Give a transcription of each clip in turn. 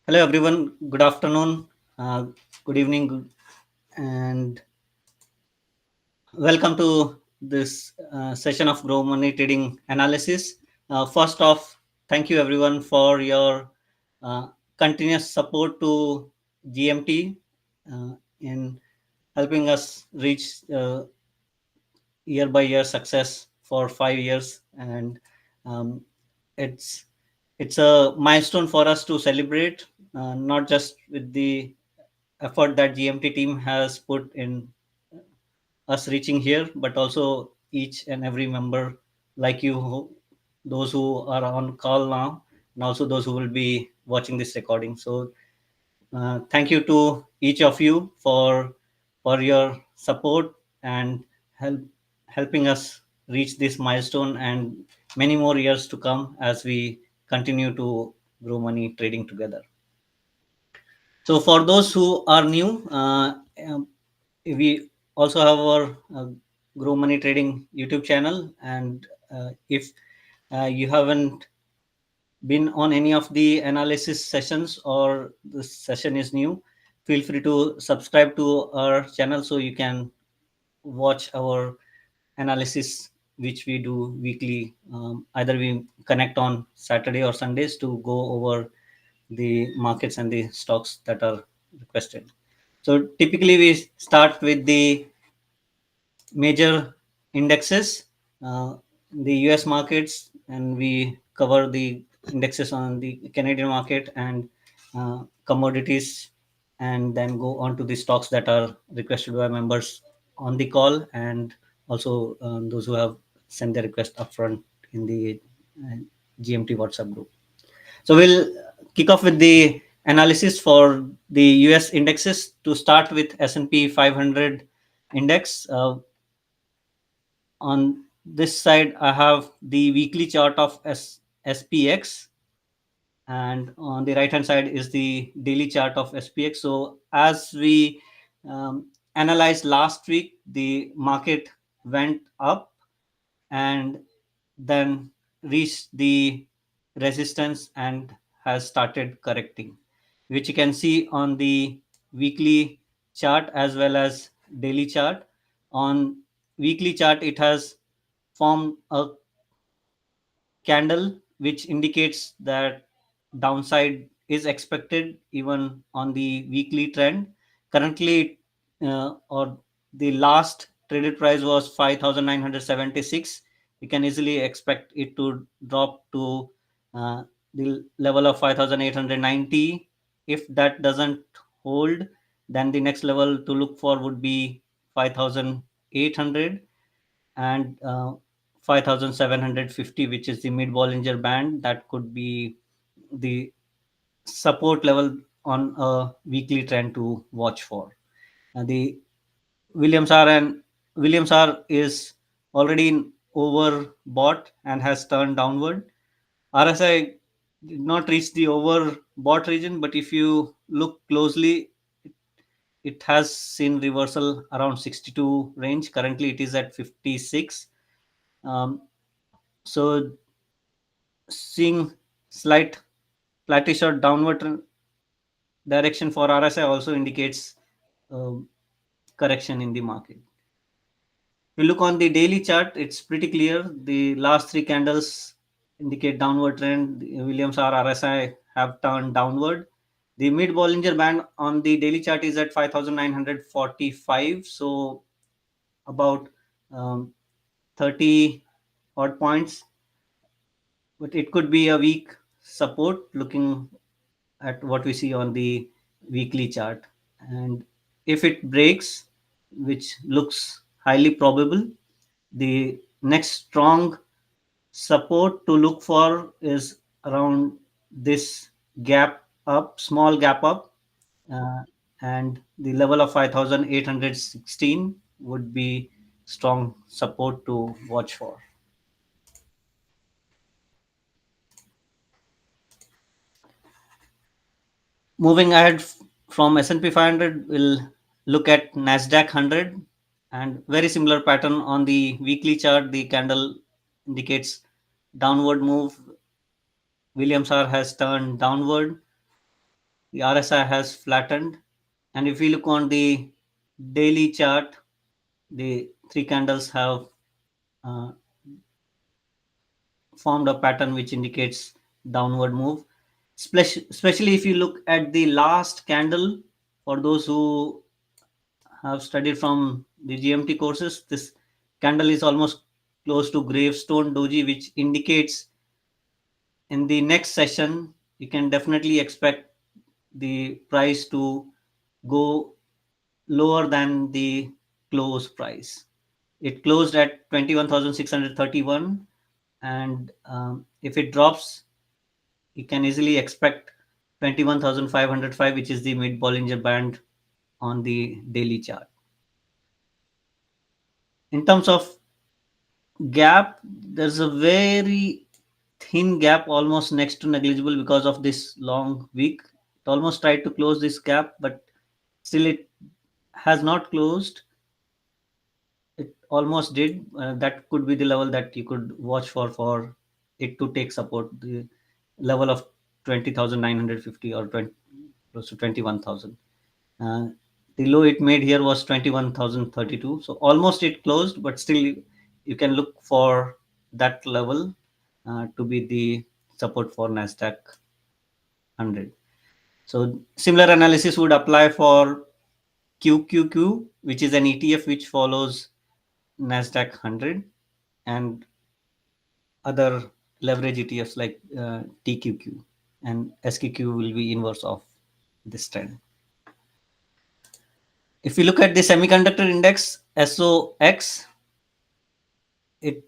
Hello, everyone. Good afternoon, uh, good evening, and welcome to this session of Grow Money Trading Analysis. First off, thank you everyone for your uh, continuous support to GMT in helping us reach year by year success for 5 years, and um, it's it's a milestone for us to celebrate, not just with the effort that GMT team has put in us reaching here, but also each and every member like you, those who are on call now, and also those who will be watching this recording. So, thank you to each of you for your support and helping us reach this milestone and many more years to come as we continue to grow money trading together. So for those who are new, we also have our Grow Money Trading YouTube channel, and if you haven't been on any of the analysis sessions or this session is new, feel free to subscribe to our channel so you can watch our analysis which we do weekly. Either we connect on Saturday or Sundays to go over the markets and the stocks that are requested. So typically we start with the major indexes, the US markets, and we cover the indexes on the Canadian market and commodities, and then go on to the stocks that are requested by members on the call, and also those who have sent their request upfront in the uh, GMT WhatsApp group. So we'll kick off with the analysis for the US indexes. To start with S&P 500 index. On this side, I have the weekly chart of SPX, and on the right hand side is the daily chart of SPX. So as we analyzed last week, the market went up and then reached the resistance and has started correcting, which you can see on the weekly chart as well as daily chart. On weekly chart, it has formed a candle which indicates that downside is expected even on the weekly trend. Currently, or the last traded price was 5,976. We can easily expect it to drop to the level of 5,890. If that doesn't hold, then the next level to look for would be 5,800 and 5,750, which is the mid Bollinger Band. That could be the support level on a weekly trend to watch for. The Williams R and Williams R is already overbought and has turned downward. RSI did not reach the overbought region, but if you look closely, it has seen reversal around 62 range. Currently, it is at 56. Um, so seeing slight flattish or downward direction for RSI also indicates correction in the market. If you look on the daily chart, it's pretty clear. The last three candles indicate downward trend. The Williams R RSI have turned downward. The mid Bollinger Band on the daily chart is at 5,945. So about 30 odd points, but it could be a weak support looking at what we see on the weekly chart. And if it breaks, which looks highly probable, the next strong support to look for is around this gap up, small gap up, uh, and the level of 5,816 would be strong support to watch for. Moving ahead from S&P 500, we'll look at NASDAQ 100, and very similar pattern on the weekly chart. The candle indicates downward move. Williams R has turned downward. The RSI has flattened. And if we look on the daily chart, the three candles have uh, formed a pattern which indicates downward move. Especially if you look at the last candle, for those who have studied from the GMT courses, this candle is almost close to gravestone doji, which indicates in the next session you can definitely expect the price to go lower than the close price. It closed at 21,631, and if it drops, you can easily expect 21,505, which is the mid Bollinger Band on the daily chart. In terms of gap, there's a very thin gap, almost next to negligible because of this long week. It almost tried to close this gap, but still it has not closed. It almost did. That could be the level that you could watch for it to take support. The level of 20,950 or 20, close to 21,000. Uh, the low it made here was 21,032. So almost it closed, but still you can look for that level to be the support for NASDAQ 100. So similar analysis would apply for QQQ, which is an ETF which follows NASDAQ 100, and other leverage ETFs like TQQ and SQQQ will be inverse of this trend. If we look at the semiconductor index, SOX, it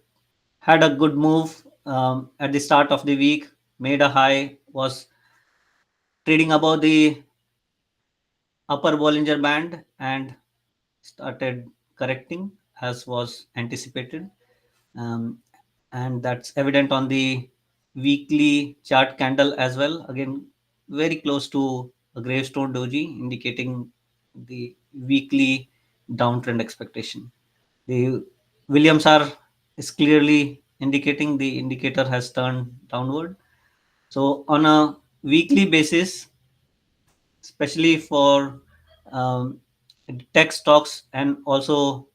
had a good move at the start of the week, made a high, was trading above the upper Bollinger Band and started correcting as was anticipated. Um, and that's evident on the weekly chart candle as well. Again, very close to a gravestone doji, indicating the weekly downtrend expectation. The Williams R is clearly indicating the indicator has turned downward. So on a weekly basis, especially for um, tech stocks and also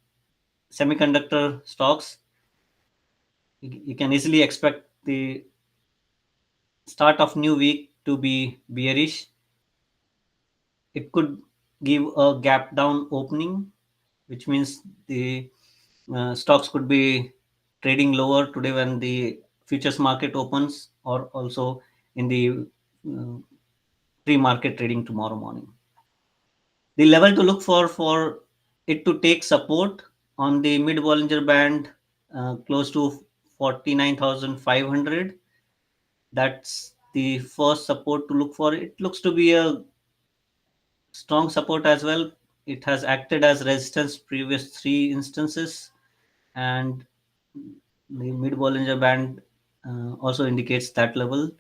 semiconductor stocks, you can easily expect the start of new week to be bearish. It could give a gap down opening, which means the stocks could be trading lower today when the futures market opens, or also in the uh, pre-market trading tomorrow morning. The level to look for it to take support on the mid Bollinger Band, close to 49,500. That's the first support to look for. It looks to be a strong support as well. It has acted as resistance previous three instances, and the mid Bollinger Band also indicates that level.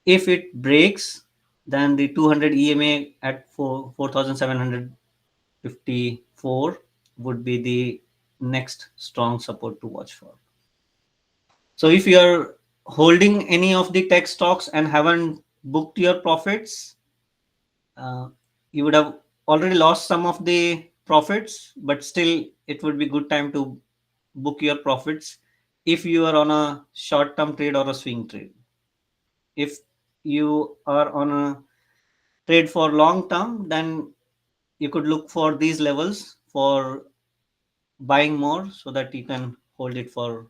If it breaks, then the 200 EMA at 4,754 would be the next strong support to watch for. So if you're holding any of the tech stocks and haven't booked your profits, uh, you would have already lost some of the profits, but still it would be good time to book your profits if you are on a short term trade or a swing trade. If you are on a trade for long term, then you could look for these levels for buying more so that you can hold it for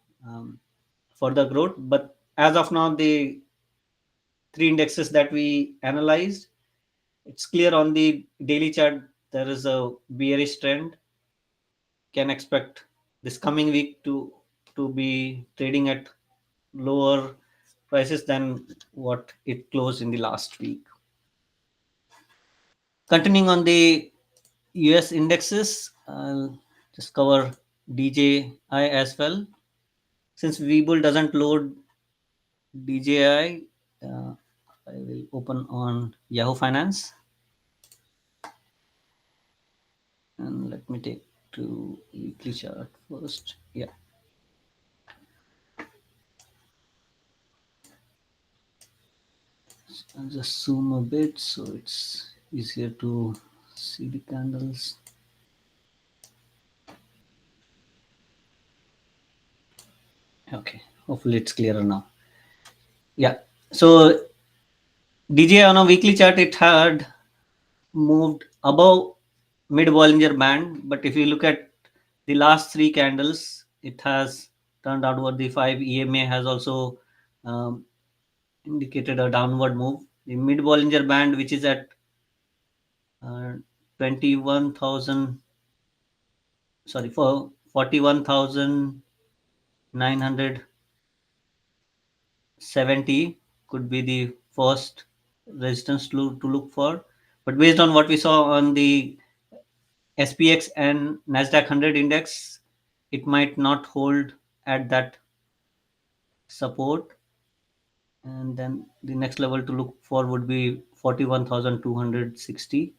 further growth. But as of now, the three indexes that we analyzed, it's clear on the daily chart there is a bearish trend. Can expect this coming week to be trading at lower prices than what it closed in the last week. Continuing on the US indexes, I'll just cover DJI as well. Since Webull doesn't load DJI, I will open on Yahoo Finance, and let me take to weekly chart first. Yeah. I'll just zoom a bit so it's easier to see the candles. Okay, hopefully it's clearer now. Yeah. So DJ on a weekly chart, it had moved above mid Bollinger Band, but if you look at the last three candles, it has turned outward. The 5 EMA has also um, indicated a downward move. The mid Bollinger Band, which is at 21,000, sorry, for 41,970 could be the first resistance to look for. But based on what we saw on the SPX and NASDAQ 100 index, it might not hold at that support. And then the next level to look for would be 41,260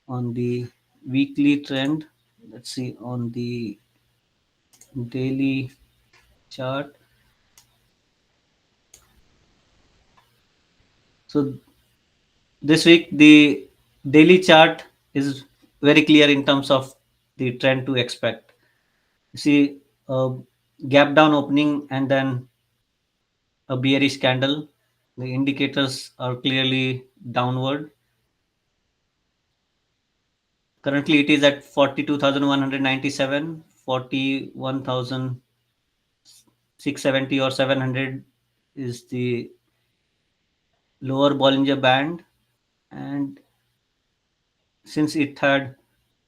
on the weekly trend. Let's see on the daily chart. So this week, the daily chart is very clear in terms of the trend to expect. You see a gap down opening and then a bearish candle. The indicators are clearly downward. Currently, it is at 42,197, 41,670 or 700 is the lower Bollinger Band. And since it had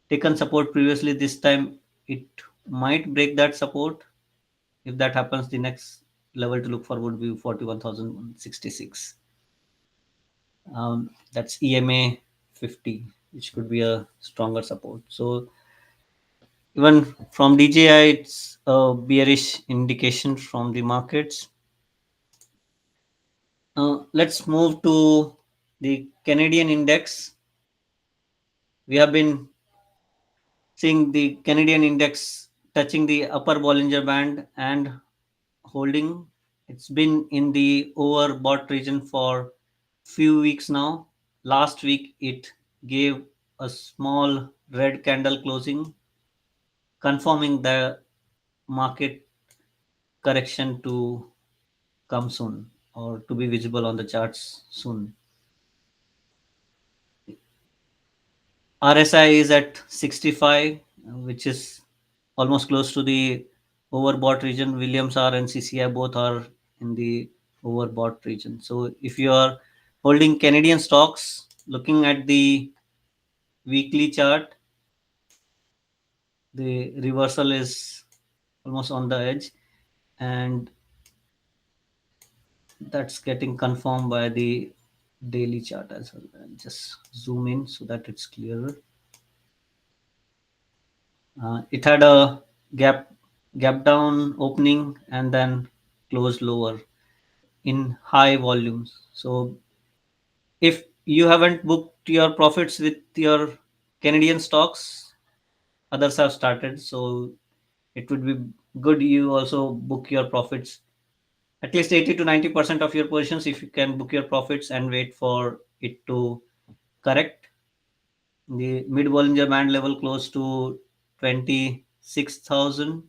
taken support previously, this time it might break that support. If that happens, the next level to look for would be 41,066. That's EMA 50, which could be a stronger support. So even from DJI, it's a bearish indication from the markets. Let's move to the Canadian index. We have been seeing the Canadian index touching the upper Bollinger Band and holding. It's been in the overbought region for few weeks now. Last week it gave a small red candle closing, confirming the market correction to come soon or to be visible on the charts soon. RSI is at 65, which is almost close to the overbought region. Williams R and CCI both are in the overbought region. So if you are holding Canadian stocks, looking at the weekly chart, the reversal is almost on the edge, and that's getting confirmed by the daily chart as well. I'll just zoom in so that it's clearer. It had a gap down opening and then closed lower in high volumes. So if you haven't booked your profits with your Canadian stocks, others have started. So it would be good you also book your profits, at least 80 to 90% of your positions. If you can book your profits and wait for it to correct, the mid Bollinger Band level close to 26,000,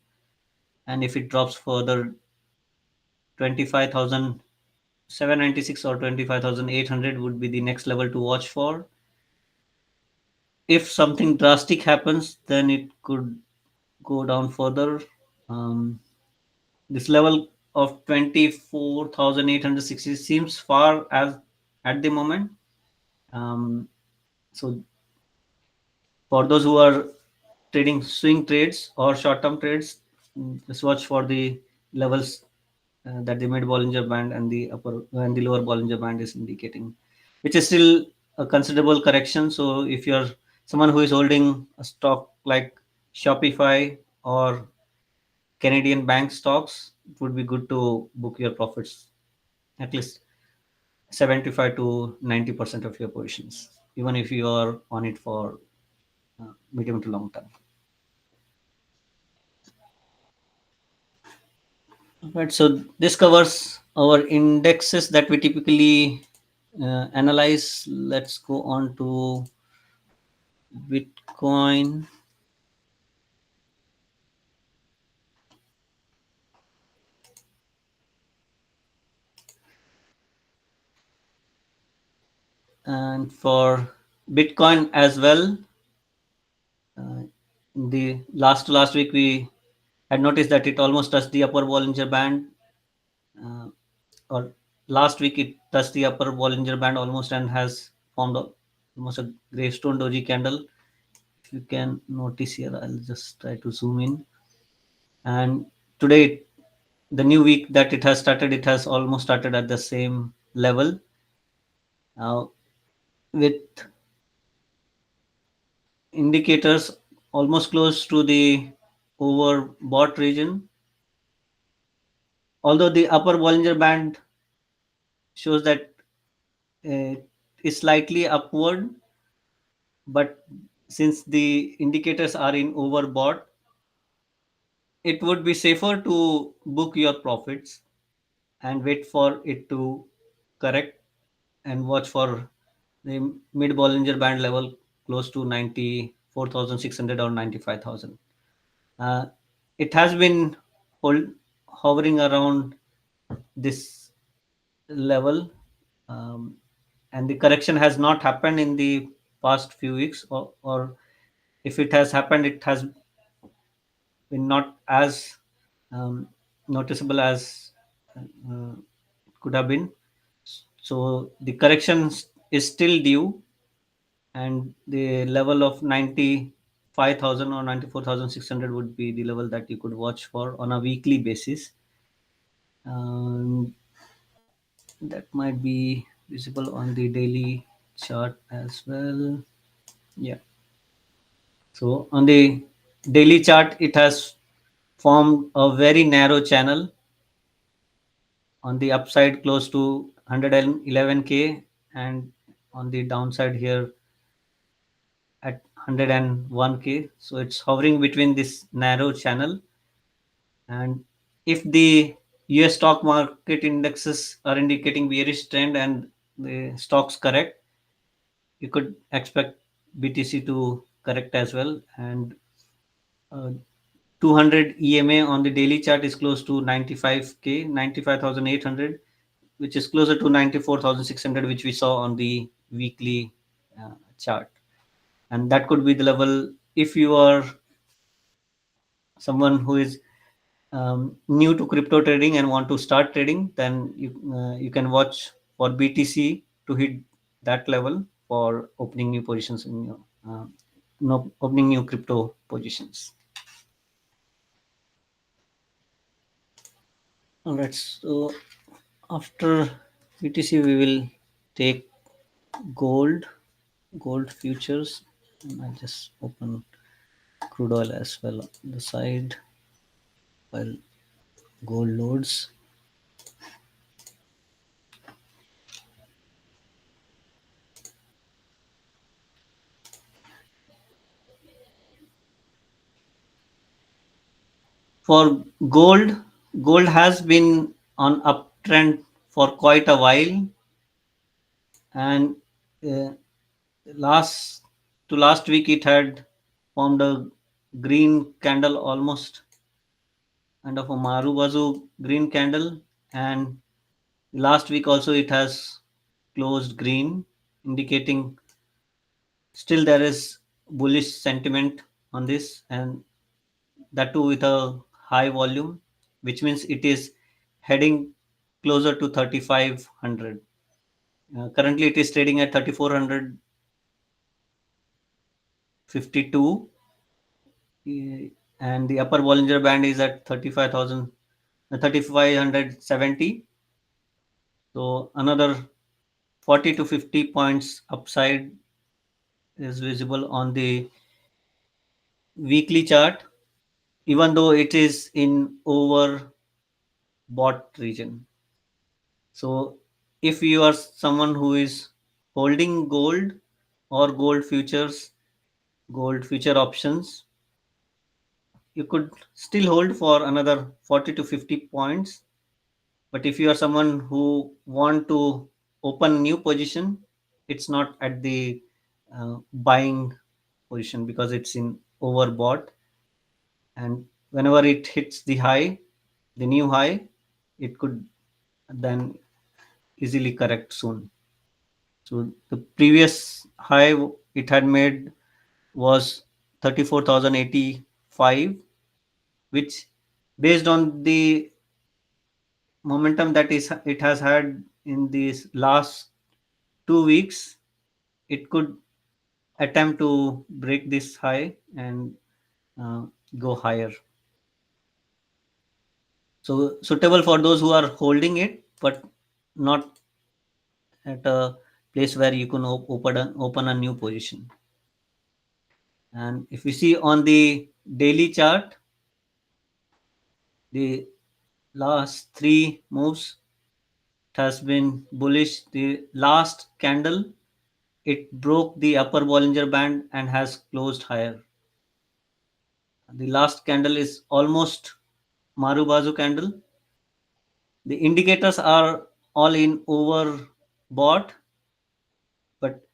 and if it drops further, 25,796 or 25,800 would be the next level to watch for. If something drastic happens, then it could go down further. Um, this level of 24,860 seems far as at the moment. So for those who are trading swing trades or short-term trades, just watch for the levels that the mid Bollinger Band and the upper and the lower Bollinger Band is indicating, which is still a considerable correction. So if you're someone who is holding a stock like Shopify or Canadian bank stocks, it would be good to book your profits, at least 75 to 90% of your positions, even if you are on it for medium to long term. Right, so this covers our indexes that we typically analyze. Let's go on to Bitcoin. And for Bitcoin as well, in the last week we had noticed that it almost touched the upper Bollinger Band, uh, or last week it touched the upper Bollinger Band almost and has formed almost a gravestone doji candle. If you can notice here, I'll just try to zoom in. And today, the new week that it has started, it has almost started at the same level, with indicators almost close to the overbought region. Although the upper Bollinger Band shows that uh, is slightly upward, but since the indicators are in overbought, it would be safer to book your profits and wait for it to correct and watch for the mid Bollinger Band level close to 94,600 or 95,000. Uh, it has been hovering around this level, um, and the correction has not happened in the past few weeks, or if it has happened, it has been not as um, noticeable as uh, could have been. So the correction is still due, and the level of 95,000 or 94,600 would be the level that you could watch for on a weekly basis. Um, that might be visible on the daily chart as well. Yeah. So on the daily chart, it has formed a very narrow channel on the upside close to 111k, and on the downside here at 101k. So it's hovering between this narrow channel. And if the US stock market indexes are indicating bearish trend and the stocks correct, you could expect BTC to correct as well. And uh, 200 EMA on the daily chart is close to 95k, 95,800, which is closer to 94,600, which we saw on the weekly chart. And that could be the level if you are someone who is new to crypto trading and want to start trading, then you can watch for BTC to hit that level for opening new positions in your no, opening new crypto positions. All right. So after BTC, we will take gold, gold futures, and I'll just open crude oil as well on the side while gold loads. For gold, gold has been on uptrend for quite a while, and uh, last last week it had formed a green candle, almost kind of a Marubazu green candle, and last week also it has closed green, indicating still there is bullish sentiment on this, and that too with a high volume, which means it is heading closer to 3,500. Currently, it is trading at 3,452, and the upper Bollinger Band is at 35,000, 3,570. So another 40 to 50 points upside is visible on the weekly chart, even though it is in overbought region. So if you are someone who is holding gold or gold futures, gold future options, you could still hold for another 40 to 50 points. But if you are someone who want to open new position, it's not at the buying position because it's in overbought. And whenever it hits the high, the new high, it could then easily correct soon. So the previous high it had made was 34,085, which based on the momentum that is it has had in these last 2 weeks, it could attempt to break this high and uh, go higher. So suitable for those who are holding it, but not at a place where you can open a new position. And if you see on the daily chart, the last three moves, it has been bullish. The last candle, it broke the upper Bollinger Band and has closed higher. The last candle is almost Marubazu candle. The indicators are all in overbought, but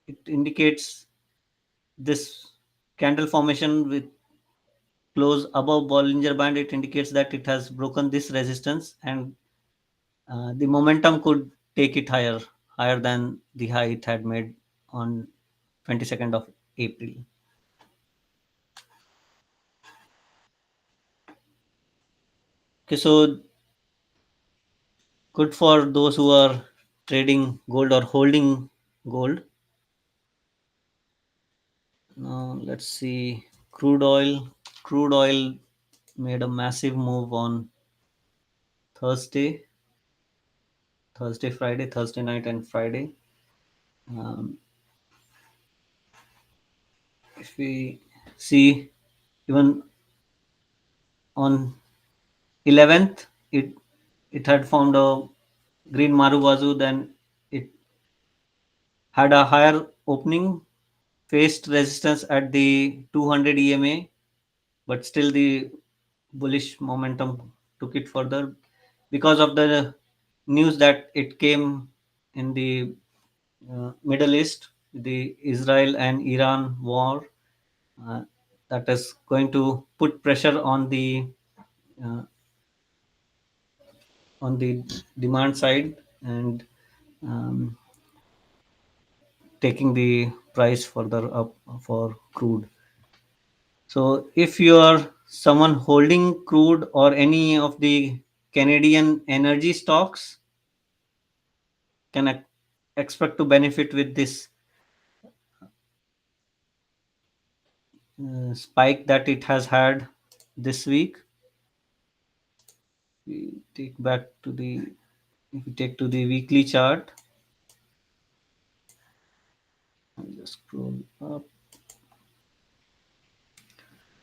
it indicates this candle formation with close above Bollinger Band. It indicates that it has broken this resistance, and the momentum could take it higher than the high it had made on 22nd of April. Okay, so good for those who are trading gold or holding gold. Now let's see crude oil. Crude oil made a massive move on Thursday, Friday, Thursday night, and Friday. Um, if we see, even on 11th, it had formed a green Marubazu, then it had a higher opening, faced resistance at the 200 EMA, but still the bullish momentum took it further because of the news that it came in the Middle East, the Israel and Iran war, uh, that is going to put pressure uh, on the demand side and um, taking the price further up for crude. So if you are someone holding crude or any of the Canadian energy stocks, can expect to benefit with this spike that it has had this week. We take back to the if we take to the weekly chart, I'll just scroll up.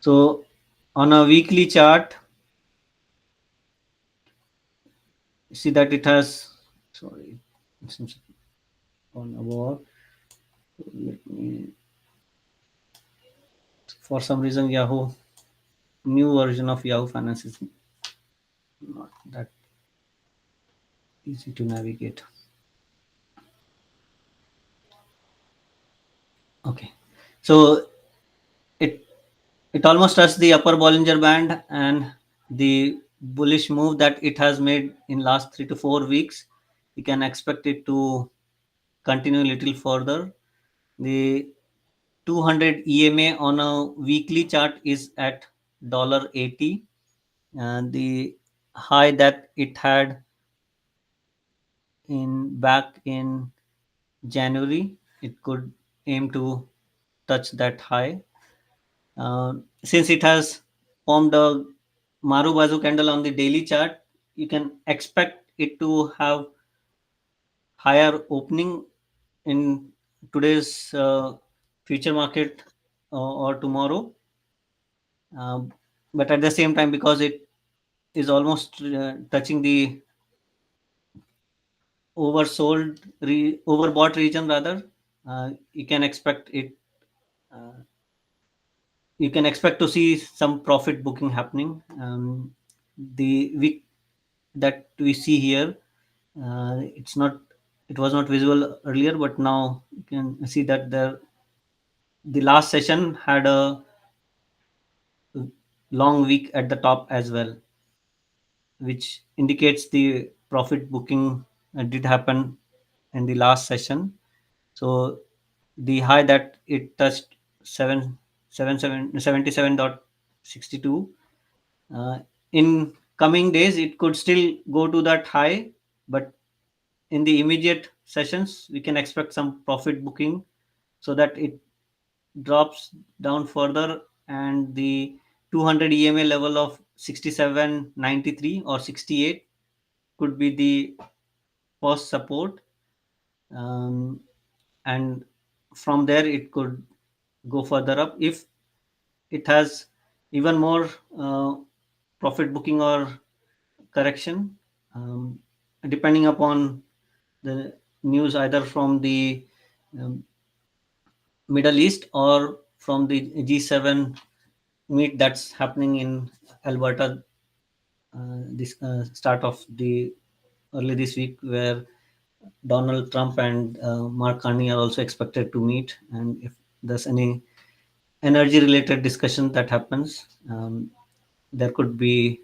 So on a weekly chart, you see that it has sorry, it seems on above. Let me for some reason Yahoo new version of Yahoo Finance is not that easy to navigate. Okay, so it it almost touched the upper Bollinger Band, and the bullish move that it has made in last 3 to 4 weeks, you can expect it to continue a little further. The 200 EMA on a weekly chart is at $80, and the high that it had in back in January, it could aim to touch that high. Since it has formed a Marubazu candle on the daily chart, you can expect it to have higher opening in today's future market or tomorrow. But at the same time, because it is almost touching the overbought region rather, you can expect it uh, you can expect to see some profit booking happening. The week that we see here, it's not. it was not visible earlier, but now you can see that the last session had a long week at the top as well, which indicates the profit booking did happen in the last session. So the high that it touched 77.62. Uh, in coming days, it could still go to that high, but in the immediate sessions, we can expect some profit booking so that it drops down further, and the 200 EMA level of 67.93 or 68 could be the first support. Um, and from there it could go further up if it has even more profit booking or correction, um, depending upon the news either from the um, Middle East or from the G7 meet that's happening in Alberta this start of the early this week, where Donald Trump and Mark Carney are also expected to meet. And if there's any energy related discussion that happens, there could be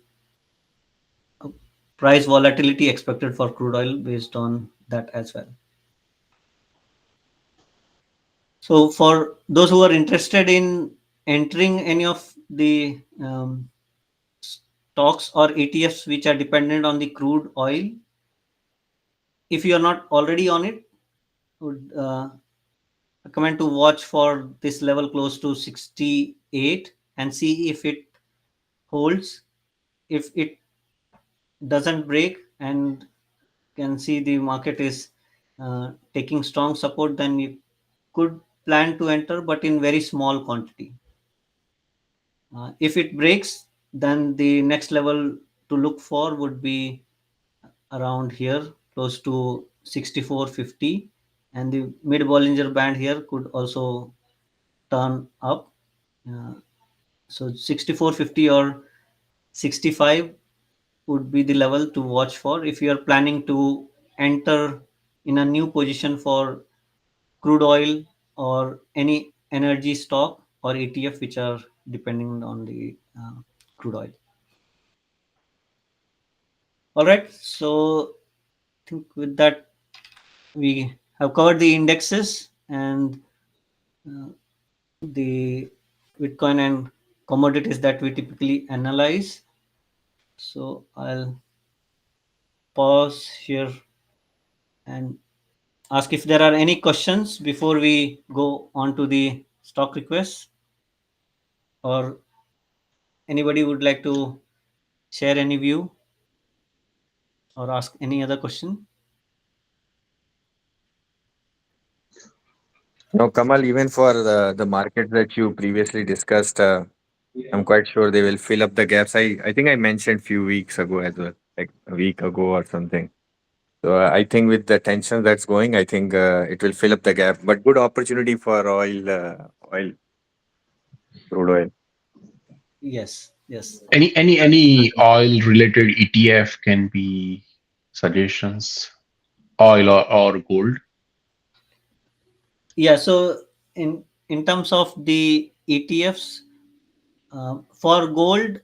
price volatility expected for crude oil based on that as well. So for those who are interested in entering any of the stocks or ETFs which are dependent on the crude oil, if you are not already on it, would recommend to watch for this level close to 68 and see if it holds. If it doesn't break and can see the market is taking strong support, then you could plan to enter, but in very small quantity. If it breaks, then the next level to look for would be around here, close to 64.50, and the mid Bollinger Band here could also turn up. Uh, so 64.50 or 65 would be the level to watch for if you are planning to enter in a new position for crude oil or any energy stock or ETF which are depending on the crude oil. All right, so I think with that we have covered the indexes and the Bitcoin and commodities that we typically analyze. So I'll pause here and ask if there are any questions before we go on to the stock requests, or anybody would like to share any view or ask any other question. No, Kamal, even for the markets that you previously discussed, I'm quite sure they will fill up the gaps. I think I mentioned few weeks ago as well, like a week ago or something. So I think with the tension that's going, I think it will fill up the gap. But good opportunity for crude oil. Yes, yes. Any oil related ETF can be suggestions, oil or gold. Yeah, so in terms of the ETFs, for gold,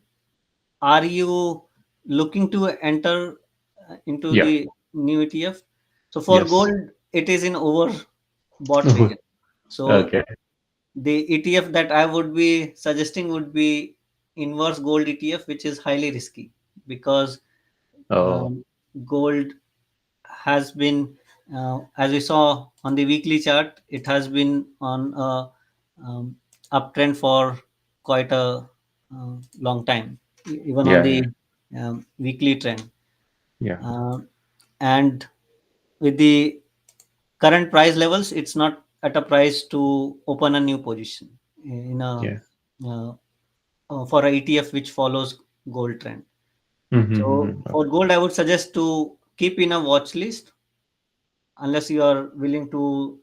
are you looking to enter into Yeah. the new ETF? So for Yes. gold, it is in overbought region. So Okay. the ETF that I would be suggesting would be inverse gold ETF, which is highly risky because Oh, um, gold has been, as we saw on the weekly chart, it has been on a uptrend for quite a long time, even on yeah, the yeah, weekly trend. yeah, Uh, and with the current price levels, it's not at a price to open a new position in a yeah. uh, for a ETF which follows gold trend. So Mm-hmm. for gold, I would suggest to keep in a watch list unless you are willing to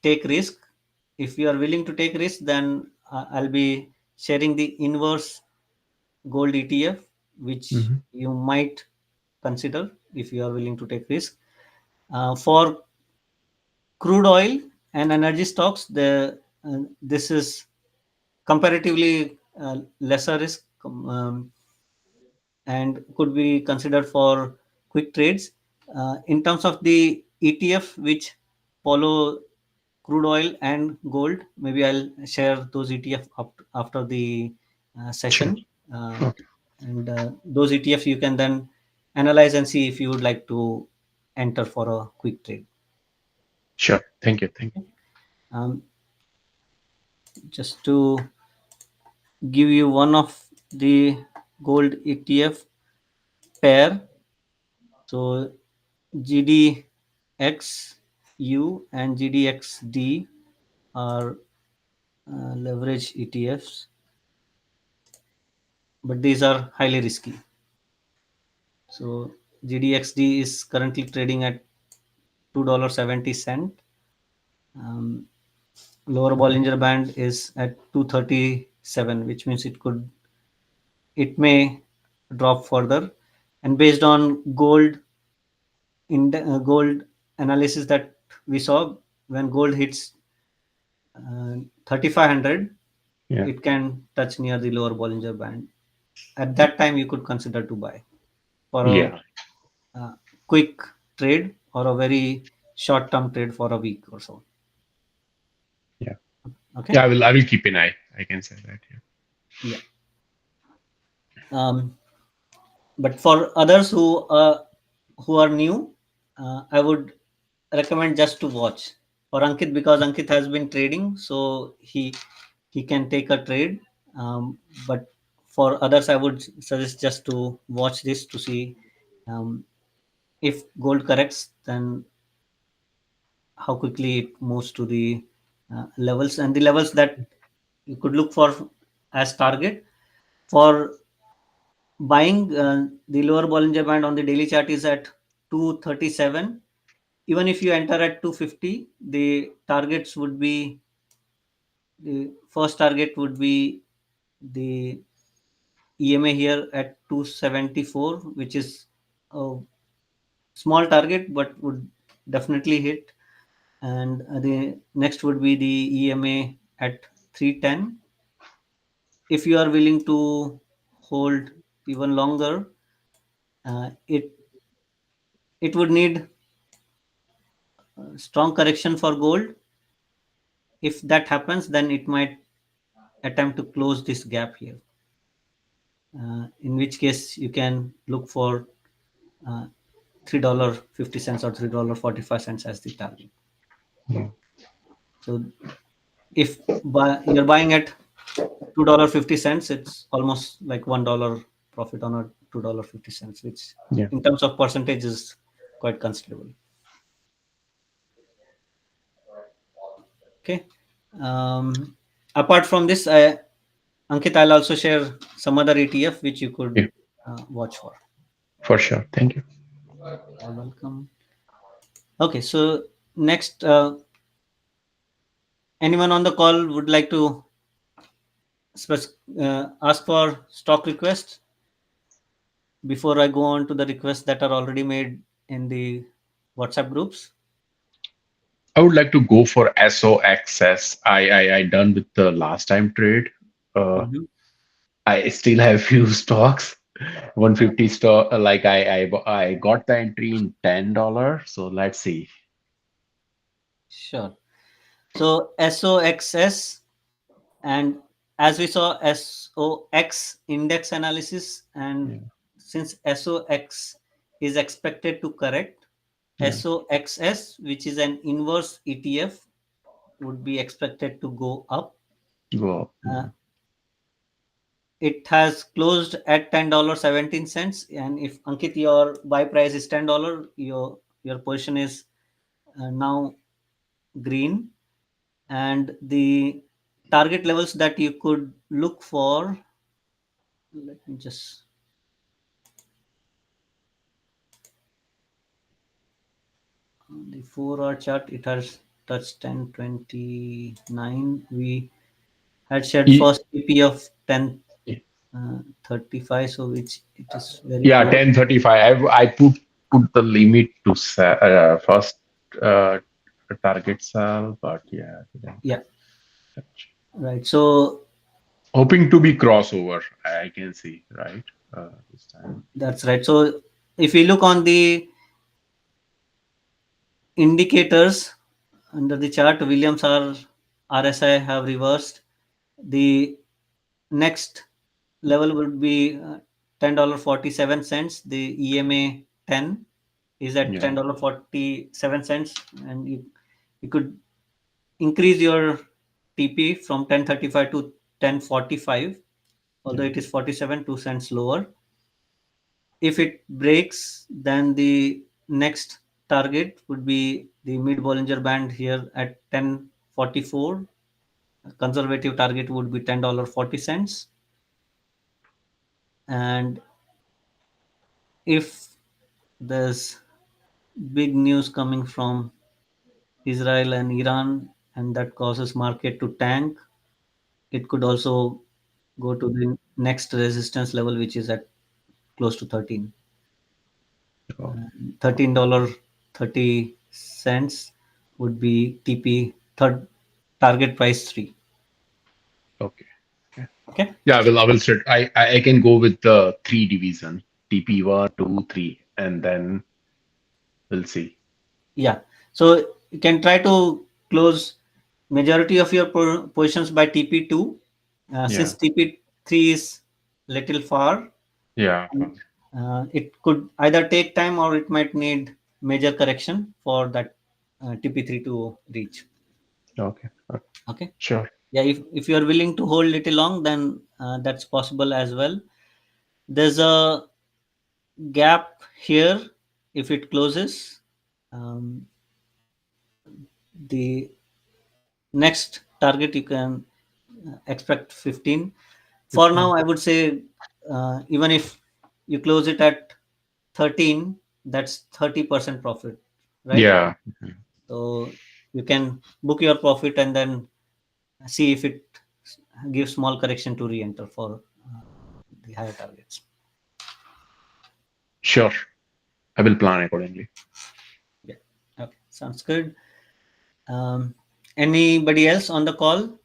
take risk. If you are willing to take risk, then I'll be sharing the inverse gold ETF, which Mm-hmm. you might consider if you are willing to take risk. For crude oil and energy stocks, this is comparatively lesser risk, and could be considered for quick trades. In terms of the ETF, which follow crude oil and gold, maybe I'll share those ETF after the Sure. session. Uh, Okay. and those ETFs you can then analyze and see if you would like to enter for a quick trade. Sure. Thank you. Thank Um, just to give you one of the gold ETF pair. So GDXU and GDXD are leverage ETFs, but these are highly risky. So GDXD is currently trading at $2.70. Um, Lower Bollinger Band is at 237, which means it may drop further. And based on gold analysis that we saw, when gold hits 3500, you. Yeah. it can touch near the lower Bollinger Band. At that time, you could consider to buy for Yeah. a quick trade or a very short term trade for a week or so. Yeah. Okay. Yeah. I will keep an eye. I can say that. Yeah. Yeah. Um, but for others who are new, I would recommend just to watch for Ankit, because Ankit has been trading, so he can take a trade. But for others, I would suggest just to watch this to see um, if gold corrects, then how quickly it moves to the levels, and the levels that you could look for as target for buying. The lower Bollinger Band on the daily chart is at 237. Even if you enter at 250, the first target would be the EMA here at 274, which is a small target but would definitely hit. And the next would be the EMA at 310. If you are willing to hold even longer, it would need strong correction for gold. If that happens, then it might attempt to close this gap here. In which case you can look for uh, $3.50 or $3.45 as the target. Yeah. So if you're buying at $2.50, it's almost like $1 profit on a $2.50, which Yeah. in terms of percentage is quite considerable. Okay. Apart from this, Ankit, I'll also share some other ETF which you could Yeah. watch for. For sure. Thank you. You're welcome. Okay, so next, anyone on the call would like to ask for stock request before I go on to the requests that are already made in the WhatsApp groups? I would like to go for SOXS. I done with the last time trade. Uh, Mhm. I still have few stocks. 150 stock. Like I got the entry in $10. So let's see. Sure. So SOXS, and as we saw SOX index analysis, and Yeah. since SOX is expected to correct, Yeah. SOXS, which is an inverse ETF, would be expected to go up. Go up. Uh, Yeah. it has closed at $10.17, and if Ankit, your buy price is $10, your position is now green, and the target levels that you could look for, let me just, on the 4-hour chart, it has touched 1029. We had shared E- first pp of 1035, so which it is very Yeah, close. 1035. I put put the limit to first uh, target sell, but yeah, didn't Yeah, touch. right. So Hoping to be crossover, I can see, right? This time. that's right. So if we look on the indicators under the chart, Williams R RSI have reversed. The next level would be $10.47. The EMA 10 is at Yeah, $10.47, and you could increase your TP from 1035 to 1045, although yeah, it is 47 2 cents lower. If it breaks, then the next target would be the mid Bollinger Band here at 1044. Conservative target would be $10.40. And if there's big news coming from Israel and Iran, and that causes market to tank, it could also go to the next resistance level, which is at close to 13. oh, $13.30 would be TP third target price 3. okay. Okay. Okay. Yeah, I will start. I can go with the three division, TP one, two, three, and then we'll see. Yeah. So you can try to close majority of your positions by TP2. Since Yeah, TP3 is little far, yeah, it could either take time or it might need major correction for that TP3 to reach. okay, okay. Okay. Sure. Yeah, if you are willing to hold little long, then that's possible as well. There's a gap here. If it closes, um, the next target you can expect 15. For now, 15. I would say even if you close it at 13, that's 30% profit, right? Yeah, So you can book your profit and then see if it gives small correction to re-enter for the higher targets. sure. I will plan accordingly. Yeah. Okay. Sounds good. Um, Anybody else on the call?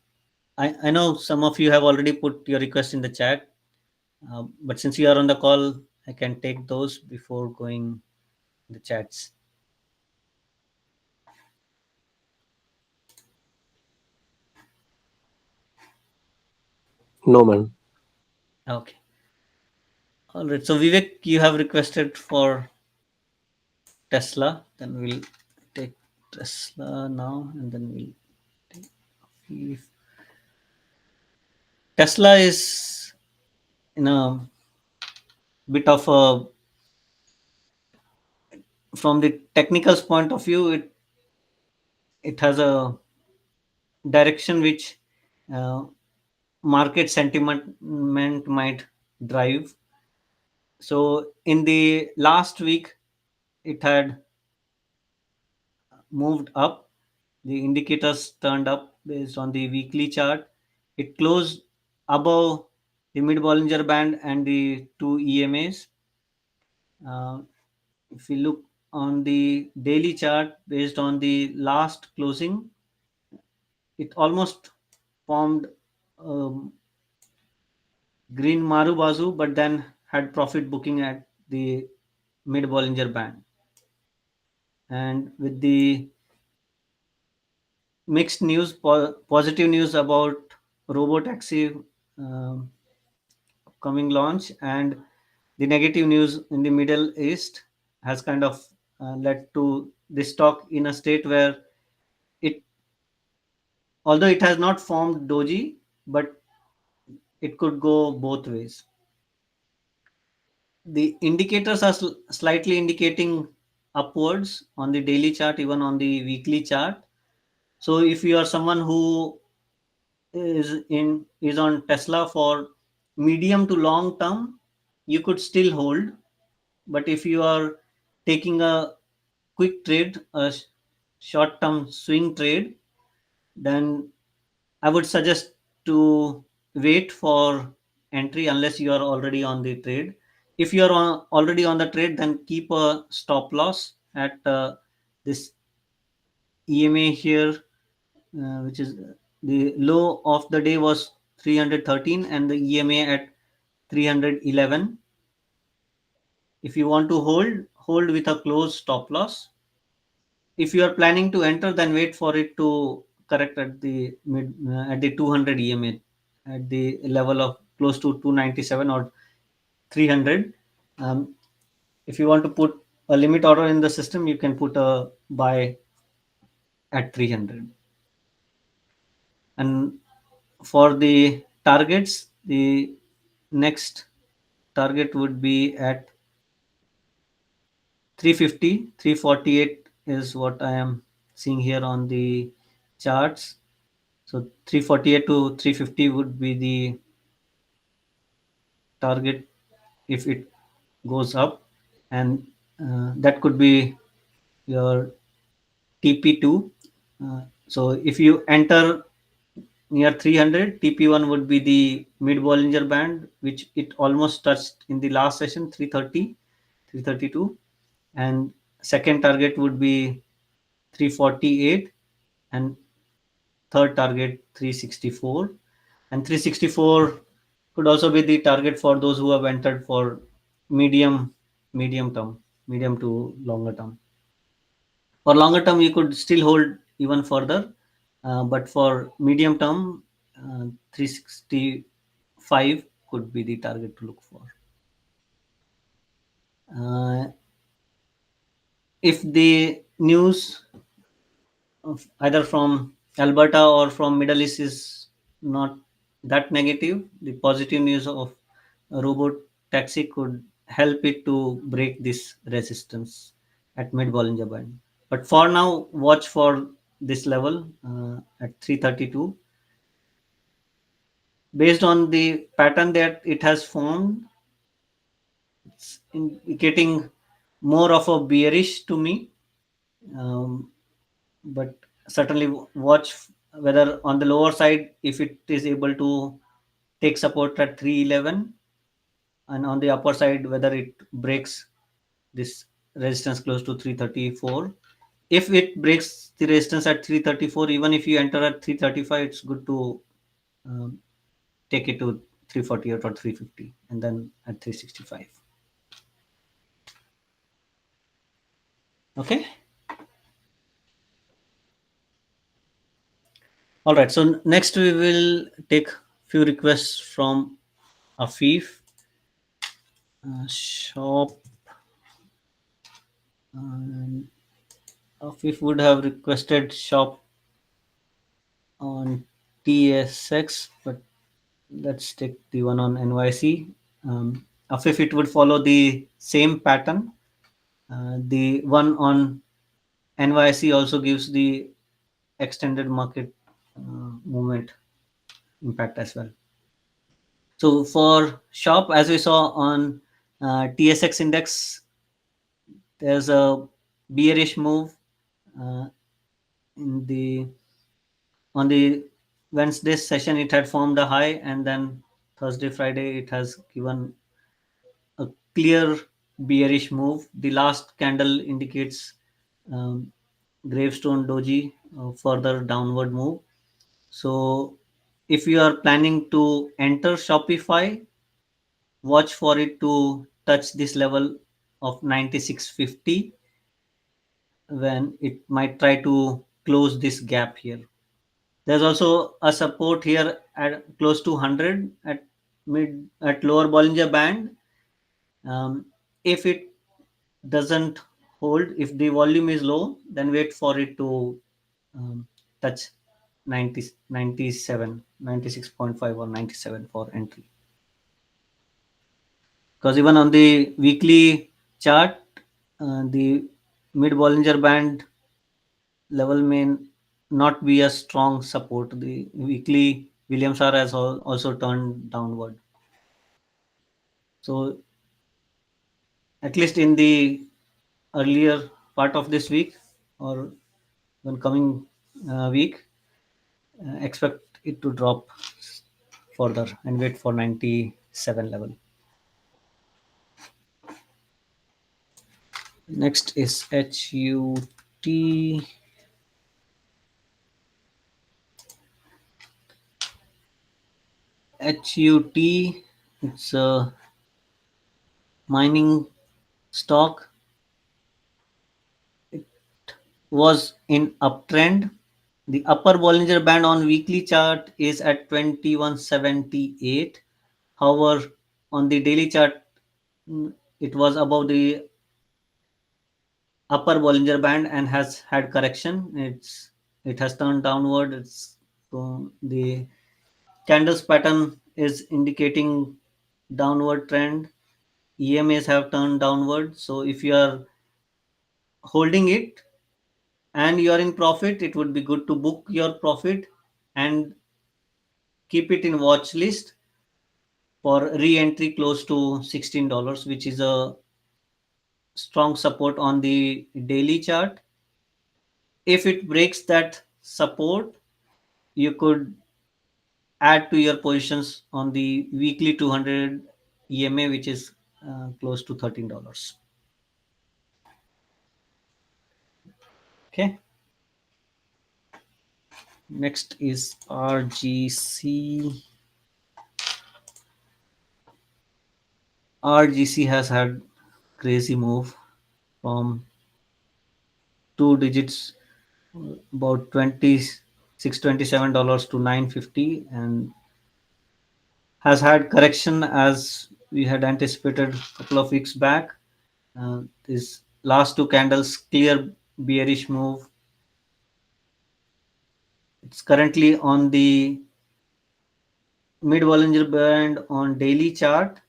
I know some of you have already put your request in the chat, but since you are on the call, I can take those before going the chats. No, man. Okay. All right. So Vivek, you have requested for Tesla. Then we'll take Tesla now, and then we'll take Tesla is in a bit of a, from the technical point of view, it has a direction which uh, market sentiment might drive. So in the last week, it had moved up. The indicators turned up based on the weekly chart. It closed above the mid Bollinger Band and the two EMAs. Uh, if we look on the daily chart based on the last closing, it almost formed um, green Marubazu, but then had profit booking at the mid Bollinger Band. And with the mixed news, positive news about robotaxi um coming launch, and the negative news in the Middle East has kind of led to this stock in a state where it, although it has not formed doji, but it could go both ways. The indicators are slightly indicating upwards on the daily chart, even on the weekly chart. So if you are someone who is on Tesla for medium to long term, you could still hold. But if you are taking a quick trade, a short term swing trade, then I would suggest to wait for entry unless you are already on the trade. If you are already on the trade, then keep a stop loss at this EMA here, which is the low of the day was 313 and the EMA at 311. If you want to hold with a close stop loss. If you are planning to enter, then wait for it to correct at the mid at the 200 EMA at the level of close to 297 or 300. Um, if you want to put a limit order in the system, you can put a buy at 300. And for the targets, the next target would be at 350. 348 is what I am seeing here on the charts. So 348 to 350 would be the target if it goes up, and that could be your TP2. So if you enter near 300, TP1 would be the mid Bollinger Band, which it almost touched in the last session, 330, 332. And second target would be 348, and third target 364. And 364 could also be the target for those who have entered for medium term, medium to longer term. For longer term, you could still hold even further, but for medium term, 365 could be the target to look for. If the news either from Alberta or from Middle East is not that negative, the positive news of a robot taxi could help it to break this resistance at mid Bollinger Band. But for now, watch for this level at 332. Based on the pattern that it has formed, it's indicating more of a bearish to me. But certainly watch whether on the lower side, if it is able to take support at 311, and on the upper side, whether it breaks this resistance close to 334. If it breaks the resistance at 334, even if you enter at 335, it's good to um, take it to 348 or 350 and then at 365. Okay. All right. So next we will take few requests from Afif. Shop. Afif would have requested shop on TSX, but let's take the one on NYC. Afif, it would follow the same pattern. The one on NYC also gives the extended market movement impact as well. So for shop, as we saw on TSX index, there's a bearish move in the on the Wednesday session. It had formed a high, and then Thursday, Friday, it has given a clear bearish move. The last candle indicates um, gravestone doji, further downward move. So if you are planning to enter Shopify, watch for it to touch this level of 96.50, when it might try to close this gap here. There's also a support here at close to 100 at lower Bollinger Band. If it doesn't hold, if the volume is low, then wait for it to touch 90, 97, 96.5 or 97 for entry. Because even on the weekly chart, the mid Bollinger Band level may not be a strong support. The weekly Williams R has also turned downward. So at least in the earlier part of this week or when coming week, expect it to drop further and wait for 97 level. Next is HUT. HUT, it's a mining stock. It was in uptrend. The upper Bollinger Band on weekly chart is at 2178. However, on the daily chart, it was above the upper Bollinger Band and has had correction. It has turned downward. The candles pattern is indicating downward trend. EMAs have turned downward. So if you are holding it and you are in profit, it would be good to book your profit and keep it in watch list for re-entry close to $16, which is a strong support on the daily chart. If it breaks that support, you could add to your positions on the weekly 200 EMA, which is close to $13. Okay. Next is RGC. RGC has had crazy move from two digits, about $26-27 to 950, and has had correction as we had anticipated a couple of weeks back. These last two candles, clear bearish move. It's currently on the mid Bollinger Band on daily chart,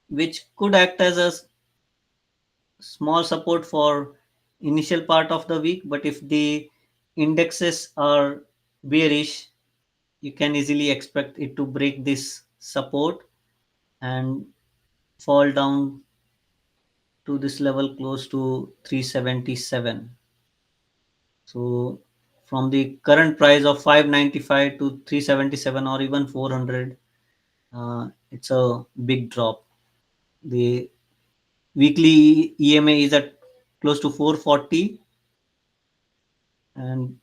which could act as a small support for initial part of the week. But if the indexes are bearish, you can easily expect it to break this support and fall down to this level close to 377. So from the current price of 595 to 377 or even 400, it's a big drop. The weekly EMA is at close to 440 and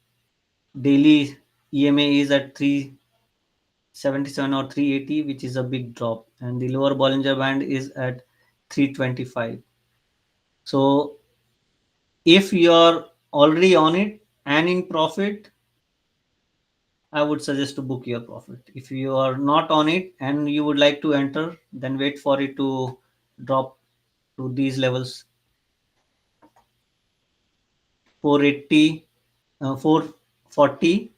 daily EMA is at 377 or 380, which is a big drop, and the lower Bollinger Band is at 325. So if you're already on it and in profit, I would suggest to book your profit. If you are not on it and you would like to enter, then wait for it to drop to these levels, 480, 440,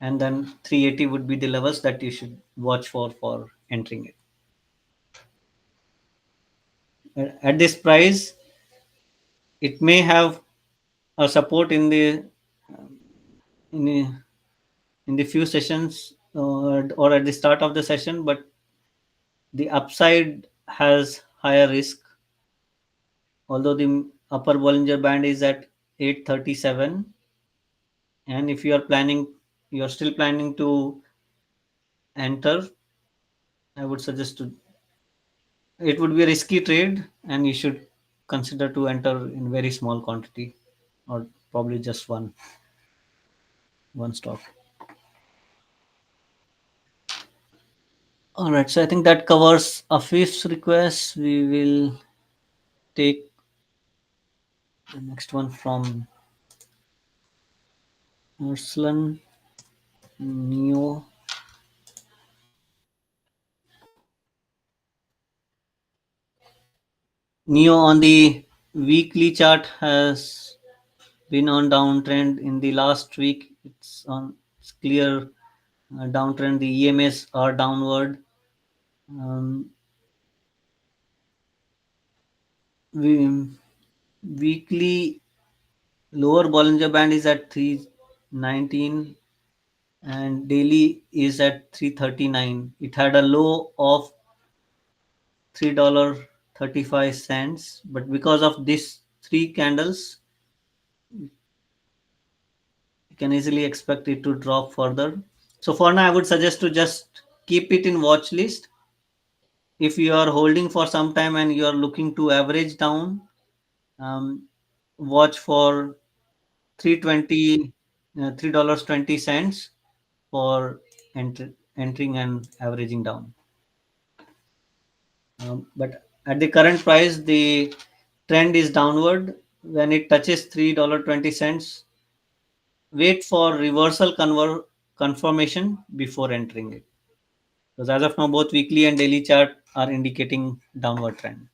and then 380 would be the levels that you should watch for entering it. At this price, it may have a support in the, in the few sessions or at the start of the session, but the upside has higher risk. Although the upper Bollinger Band is at 837, and if you're still planning to enter, I would suggest to. It would be a risky trade, and you should consider to enter in very small quantity, or probably just one stock. All right, so I think that covers a fifth request. We will take the next one from Urslan Neo. Neo on the weekly chart has been on downtrend in the last week. It's clear downtrend. The EMS are downward. Um, we, weekly lower Bollinger Band is at 319 and daily is at 339. It had a low of $3.35, but because of these three candles, you can easily expect it to drop further. So for now, I would suggest to just keep it in watch list. If you are holding for some time and you are looking to average down, watch for 320 $3.20 for entering and averaging down. But at the current price, the trend is downward. When it touches $3.20, wait for reversal confirmation before entering it. Because as of now, both weekly and daily chart are indicating downward trend.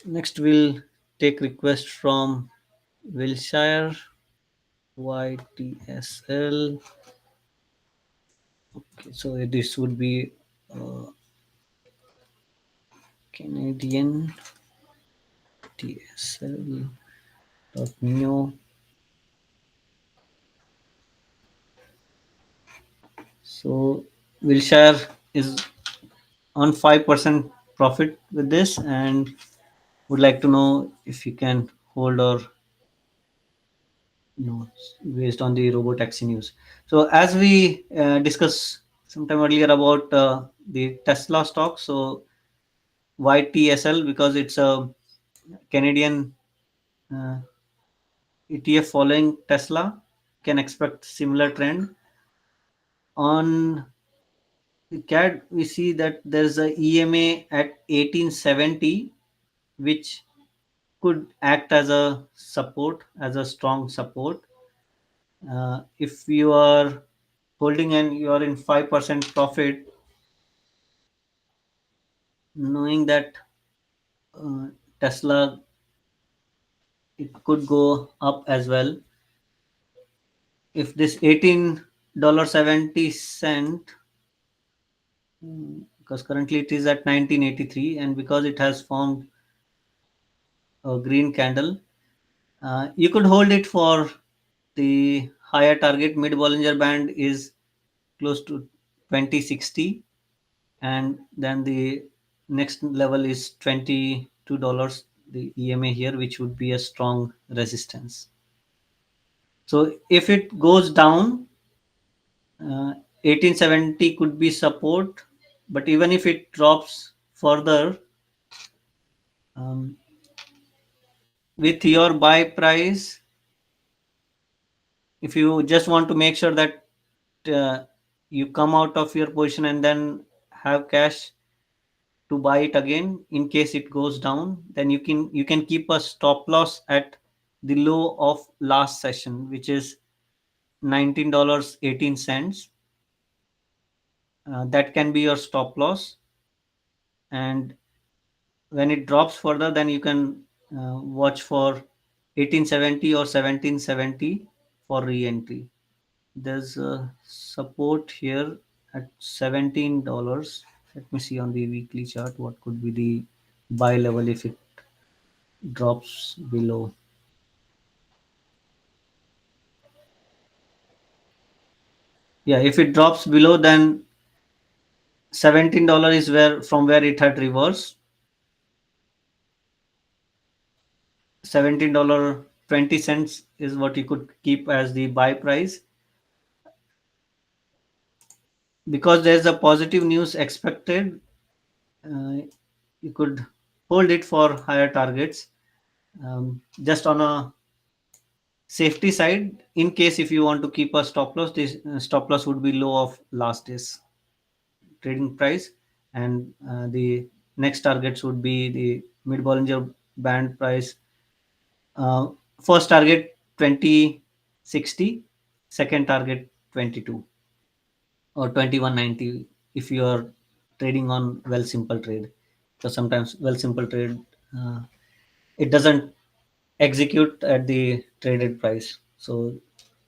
Next, we'll take request from Wilshire YTSL. Okay, so this would be Canadian TSL.NE. So Wilshire is on 5% profit with this, and would like to know if you can hold or no, based on the robo taxi news. So as we discussed sometime earlier about the Tesla stock, so YTSL, because it's a Canadian uh, ETF following Tesla, can expect similar trend. On the CAD, we see that there's a EMA at 1870, which could act as a support, as a strong support. If you are holding and you are in 5% profit, knowing that uh, Tesla, it could go up as well. If this $18.70, because currently it is at 1983, and because it has formed a green candle, you could hold it for the higher target. Mid Bollinger Band is close to 2060, and then the next level is $22, the EMA here, which would be a strong resistance. So if it goes down, 1870 could be support, but even if it drops further, um, with your buy price, if you just want to make sure that you come out of your position and then have cash to buy it again in case it goes down, then you can keep a stop loss at the low of last session, which is $19.18. That can be your stop loss, and when it drops further, then you can watch for 1870 or 1770 for re-entry. There's a support here at $17. Let me see on the weekly chart what could be the buy level if it drops below. Yeah, if it drops below, then $17 is where from where it had reversed. $17.20 is what you could keep as the buy price, because there's a positive news expected. uh, you could hold it for higher targets, just on a safety side. In case if you want to keep a stop loss, this stop loss would be low of last day's trading price, and the next targets would be the mid Bollinger Band price. uh, First target 2060, second target 22 or 2190 if you are trading on well simple trade, because sometimes well simple trade, uh, it doesn't execute at the traded price. So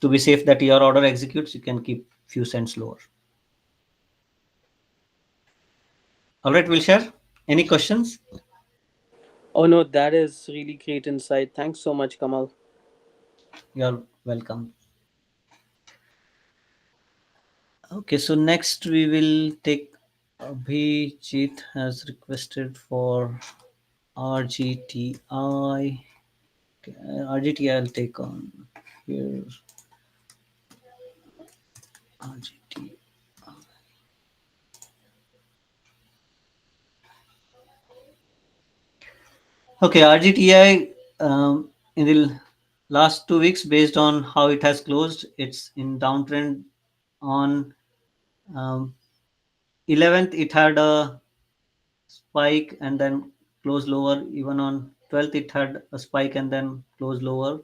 to be safe that your order executes, you can keep few cents lower. All right, we'll share. Any questions? Oh no, that is really great insight. Thanks so much, Kamal. You're welcome. Okay, so next we will take Abhijit has requested for RGTI. Okay, RGTI I'll take on here. RGTI. Okay, RGTI, in the last 2 weeks, based on how it has closed, it's in downtrend. On um, 11th, it had a spike and then closed lower. Even on 12th, it had a spike and then closed lower.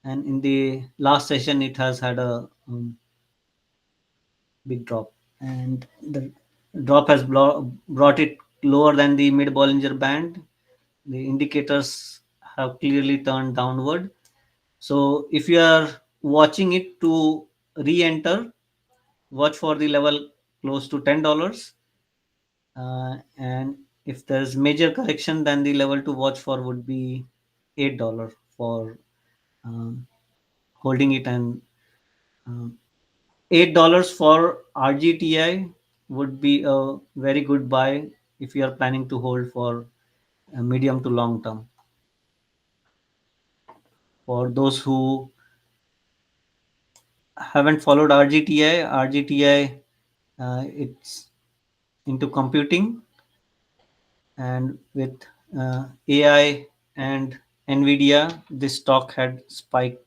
And in the last session, it has had a big drop. And the drop has brought it lower than the mid Bollinger Band. The indicators have clearly turned downward. So if you are watching it to re-enter, watch for the level close to $10. And if there's major correction, then the level to watch for would be $8 for um, holding it. And um, $8 for RGTI would be a very good buy if you are planning to hold for a medium to long term. For those who haven't followed RGTI, it's into computing, and with AI and Nvidia, this stock had spiked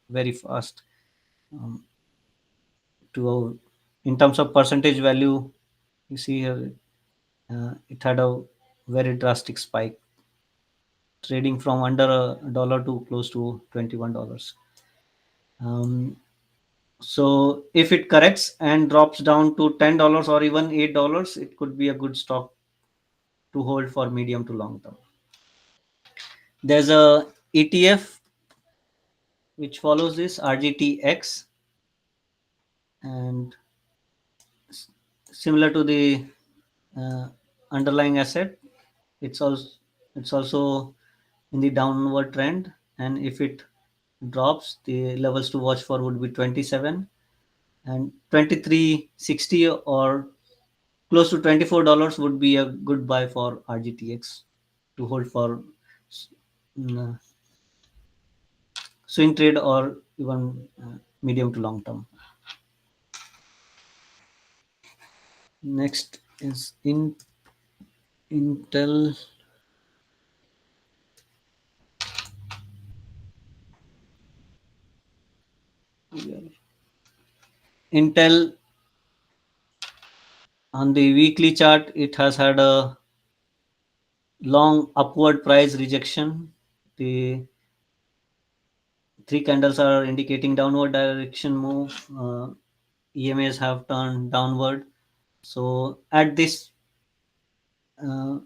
very fast. Um, to In terms of percentage value, you see here, it had a very drastic spike, trading from under $1 to close to $21. Um, so if it corrects and drops down to $10 or even $8, it could be a good stock to hold for medium to long term. There's a ETF which follows this RGTX, and similar to the uh, underlying asset, it's also it's also in the downward trend. And if it drops, the levels to watch for would be 27 and 23.60, or close to $24 would be a good buy for RGTX to hold for mm, swing trade or even medium to long term. Next is Intel. Intel, on the weekly chart, it has had a long upward price rejection. The three candles are indicating downward direction move. EMAs have turned downward. So at this uh,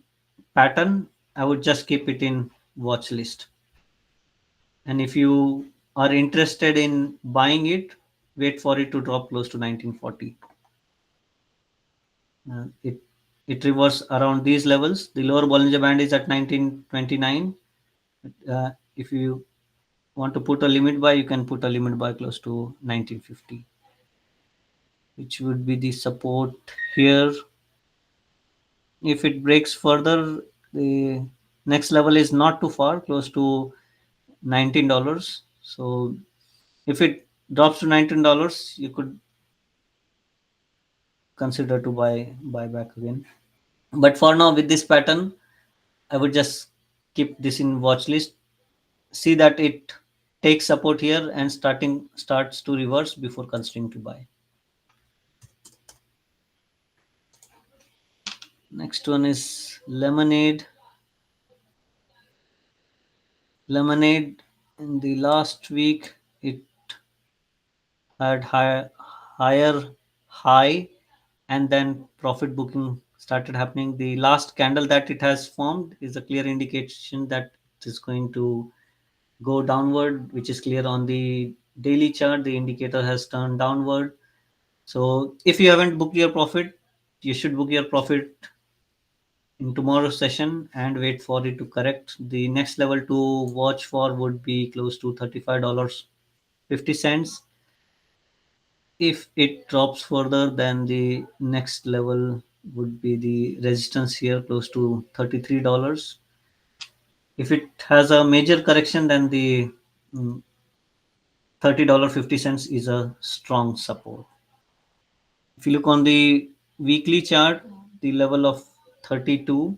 pattern, I would just keep it in watch list. And if you are interested in buying it, wait for it to drop close to 1940. It reverses around these levels. The lower Bollinger Band is at 1929. If you want to put a limit buy, you can put a limit buy close to 1950, which would be the support here. If it breaks further, the next level is not too far, close to $19. So if it drops to $19, you could consider to buy back again. But for now, with this pattern, I would just keep this in watch list. See that it takes support here and starts to reverse before considering to buy. Next one is Lemonade. Lemonade, in the last week, it had higher high, and then profit booking started happening. The last candle that it has formed is a clear indication that it is going to go downward, which is clear on the daily chart. The indicator has turned downward. So if you haven't booked your profit, you should book your profit in tomorrow's session and wait for it to correct. The next level to watch for would be close to $35.50. If it drops further, then the next level would be the resistance here close to $33. If it has a major correction, then the $30.50 is a strong support. If you look on the weekly chart, the level of 32,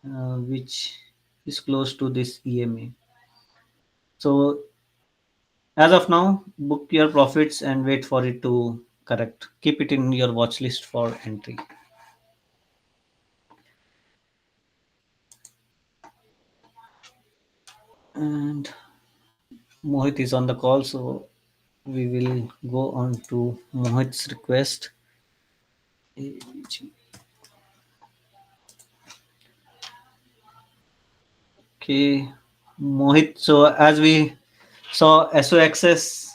which is close to this EMA. So as of now, book your profits and wait for it to correct. Keep it in your watch list for entry. And Mohit is on the call, so we will go on to Mohit's request. Okay, Mohit. So as we saw, SOX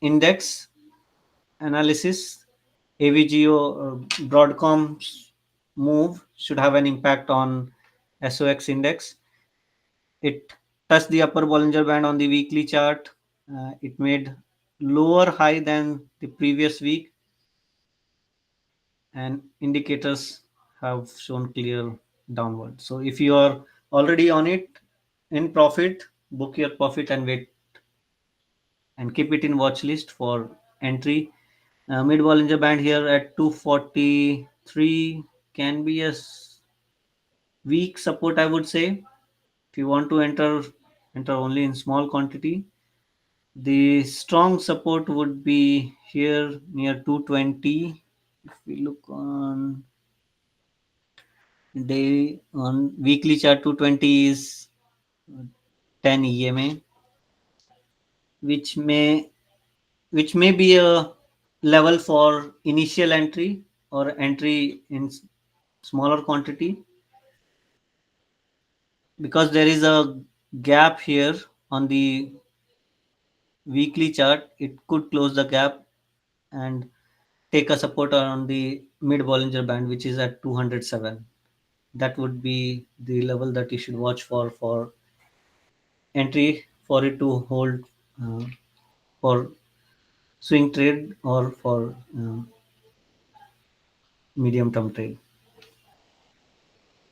index analysis, AVGO Broadcom's move should have an impact on SOX index. It touched the upper Bollinger Band on the weekly chart. It made lower high than the previous week, and indicators have shown clear downward. So if you are already on it in profit, book your profit and wait and keep it in watch list for entry. Mid Bollinger Band here at 243 can be a weak support, I would say. If you want to enter only in small quantity. The strong support would be here near 220. If we look on weekly chart, 220 is 10 EMA, which may which may be a level for initial entry or entry in smaller quantity, because there is a gap here on the weekly chart. It could close the gap and take a support on the mid Bollinger Band, which is at 207. That would be the level that you should watch for entry, for it to hold uh, for swing trade or for medium term trade.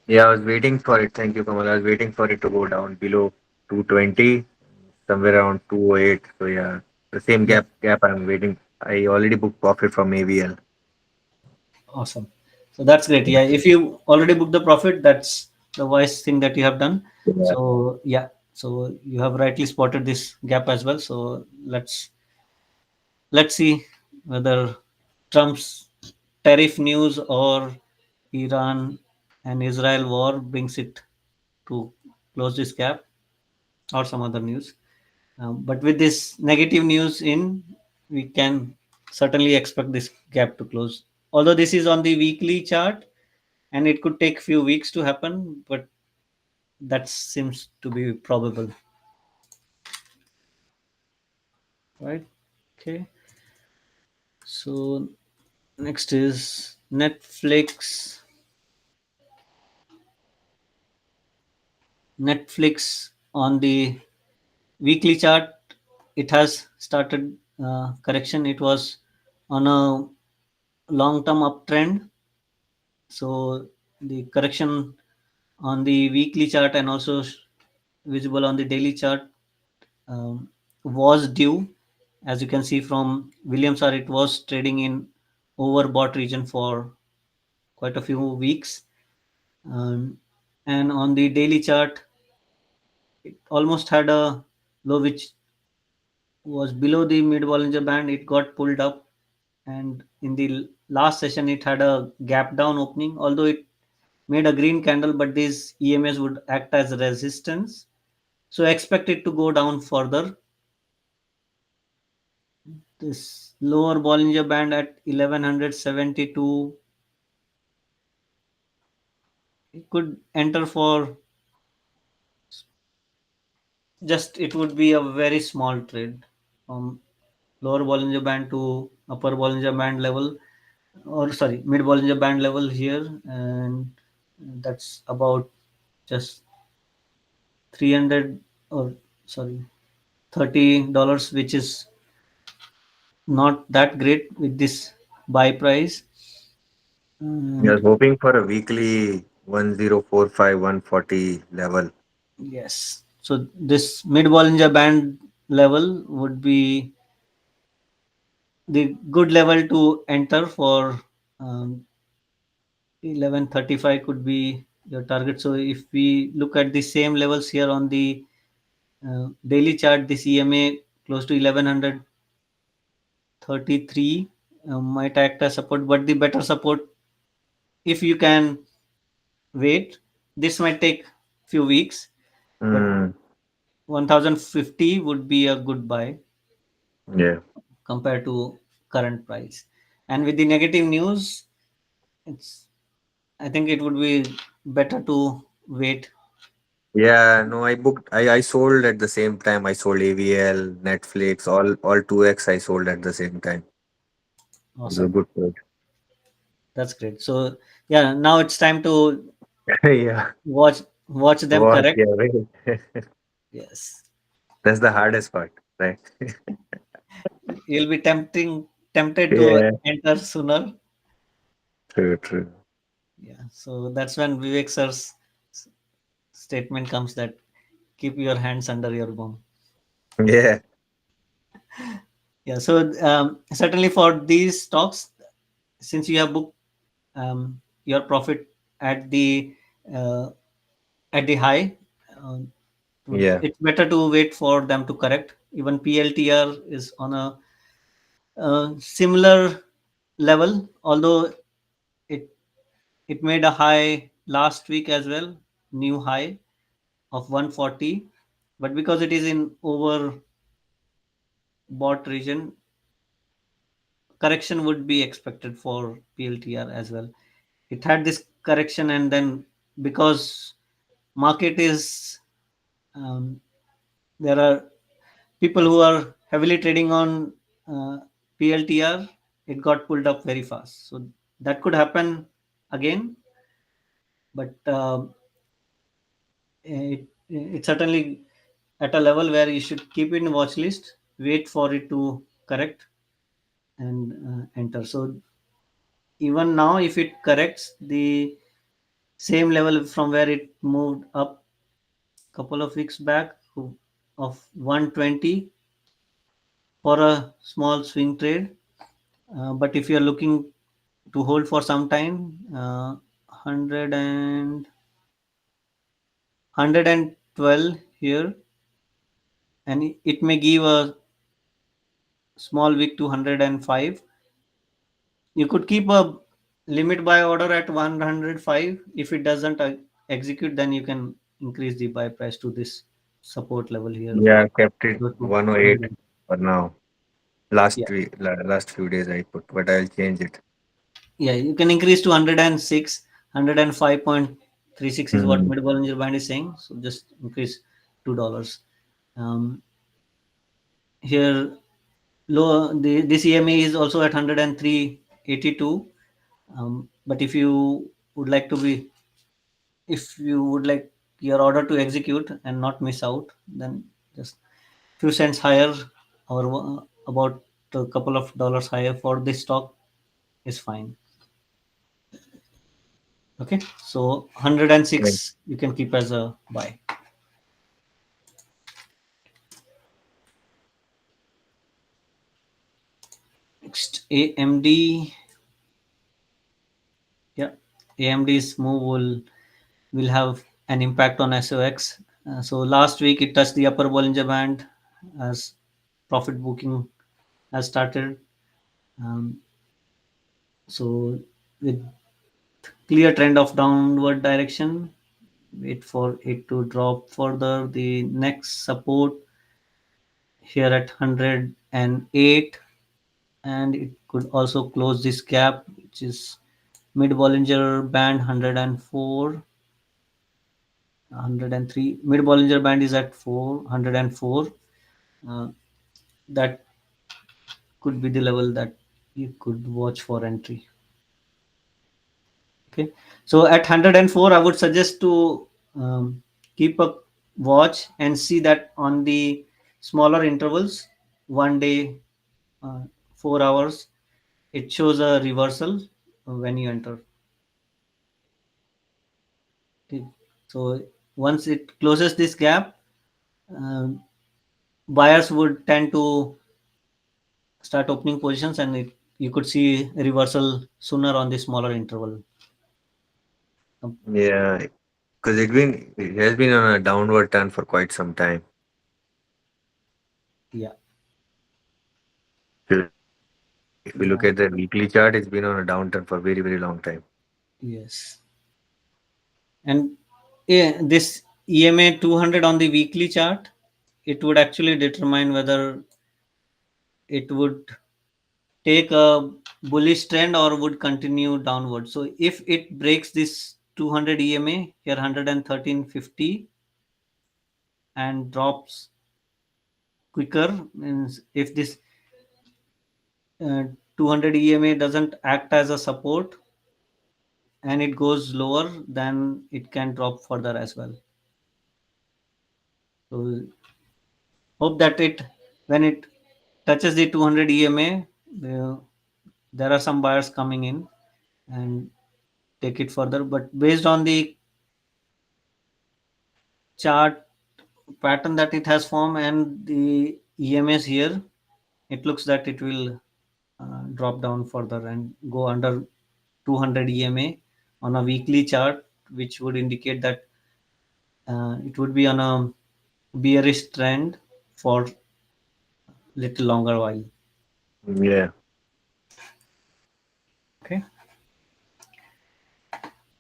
Yeah, I was waiting for it. Thank you, Kamal. I was waiting for it to go down below 220, somewhere around 208. So yeah, the same Yeah, gap I'm waiting. I already booked profit from AVL. awesome. So that's great. Yeah, if you already booked the profit, that's the wise thing that you have done. Yeah. So yeah, so you have rightly spotted this gap as well. So let's see whether Trump's tariff news or Iran and Israel war brings it to close this gap, or some other news. But with this negative news in, we can certainly expect this gap to close. Although this is on the weekly chart and it could take few weeks to happen, but that seems to be probable, right? Okay. So next is Netflix. Netflix on the weekly chart, it has started correction. It was on a long-term uptrend. So the correction on the weekly chart and also visible on the daily chart was due. As you can see from Williams R, it was trading in overbought region for quite a few weeks. Um, and on the daily chart, it almost had a low which was below the mid Bollinger Band. It got pulled up, and in the last session, it had a gap down opening. Although it made a green candle, but these EMAs would act as resistance. So expect it to go down further. This lower Bollinger Band at 1172, it could enter for just, it would be a very small trade from lower Bollinger Band to upper Bollinger Band level, or sorry, mid Bollinger Band level here, and that's about just 300, or sorry, $30, which is not that great with this buy price. I And was hoping for a weekly 1045, 140 level. yes, so this mid Bollinger Band level would be the good level to enter for 1135, could be your target. So if we look at the same levels here on the daily chart, this EMA close to 1133 might act as support, but the better support, if you can wait, this might take few weeks, but Mm, 1050 would be a good buy yeah. compared to current price. And with the negative news, it's, I think it would be better to wait. Yeah, no, I sold at the same time. I sold AVL, Netflix, all 2x I sold at the same time. It was a Awesome. good trade. That's great. So yeah, now it's time to Yeah. watch them Watch, correct. yeah, right. Yes. That's the hardest part, right? You'll be tempted to Yeah, enter sooner. true, true. Yeah. So that's when Vivek sir's statement comes that keep your hands under your bum. Yeah, Yeah. So certainly for these stocks, since you have booked your profit at the uh, high, uh, yeah, it's better to wait for them to correct. Even PLTR is on a similar level, although it it made a high last week as well, new high of 140, but because it is in overbought region, correction would be expected for PLTR as well. It had this correction, and then because market is there are people who are heavily trading on uh, PLTR, it got pulled up very fast. So that could happen again, but it's certainly at a level where you should keep it in watch list, wait for it to correct, and enter. So even now, if it corrects the same level from where it moved up a couple of weeks back of 120 for a small swing trade, but if you're looking to hold for some time, 100 and 112 here, and it may give a small wick to 105. You could keep a limit buy order at 105. If it doesn't execute, then you can increase the buy price to this support level here. yeah. Kept it Go to 108 100. for now. Last Yeah, week, last few days I put, but I'll change it. yeah, you can increase to 106. 105.36 is what Mm. mid Bollinger Band is saying. So just increase $2. Um, here, low this EMA is also at 103.82. But if you would like your order to execute and not miss out, then just few cents higher or about a couple of dollars higher for this stock is fine. Okay, so Right. 106 you can keep as a buy. Next, AMD. Yeah, AMD's move will have an impact on SOX. So last week it touched the upper Bollinger Band as profit booking has started. Um, so with clear trend of downward direction, wait for it to drop further. The next support here at 108, and it could also close this gap, which is mid Bollinger Band 104. 103 mid Bollinger Band is at 404. uh, that could be the level that you could watch for entry. Okay, so at 104 I would suggest to keep a watch and see that on the smaller intervals, 1 day, uh, 4 hours, it shows a reversal when you enter. Okay. So once it closes this gap, um, buyers would tend to start opening positions, and you could see a reversal sooner on the smaller interval. Yeah, because it has been on a downward turn for quite some time. Yeah, If you look yeah, at the weekly chart, it's been on a downturn for a very, very long time. yes. And yeah, this EMA 200 on the weekly chart, it would actually determine whether it would take a bullish trend or would continue downward. So if it breaks this 200 EMA here 113.50 and drops quicker, means if this 200 EMA doesn't act as a support and it goes lower, then it can drop further as well. So hope that it when it touches the 200 EMA, there are some buyers coming in and take it further. But based on the chart pattern that it has formed and the EMS here, it looks that it will drop down further and go under 200 EMA on a weekly chart, which would indicate that it would be on a bearish trend for little longer while. Yeah. Okay.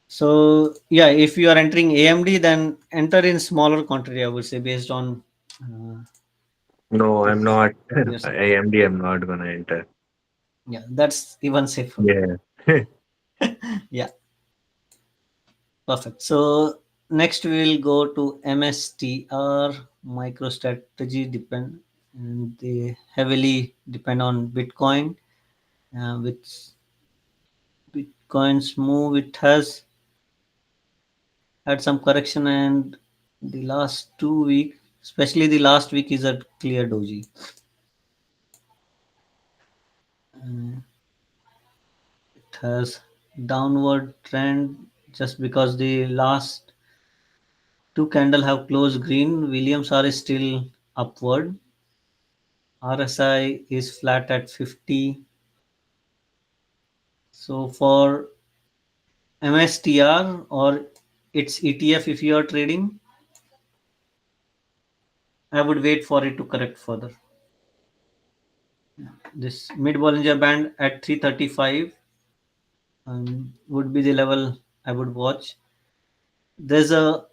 So yeah, if you are entering AMD, then enter in smaller quantity, I would say, based on uh, No, I'm this not. what we are seeing. AMD, I'm not gonna enter. Yeah, that's even safer. Yeah. Yeah, perfect. So next we will go to MSTR MicroStrategy depend, and they heavily depend on Bitcoin. With Bitcoin's move, it has had some correction, and the last 2 week, especially the last week, is a clear doji. It has downward trend just because the last two candle have closed green. Williams are still upward. RSI is flat at 50. So for MSTR or its ETF, if you are trading, I would wait for it to correct further. This mid Bollinger Band at 335 would be the level I would watch. There's a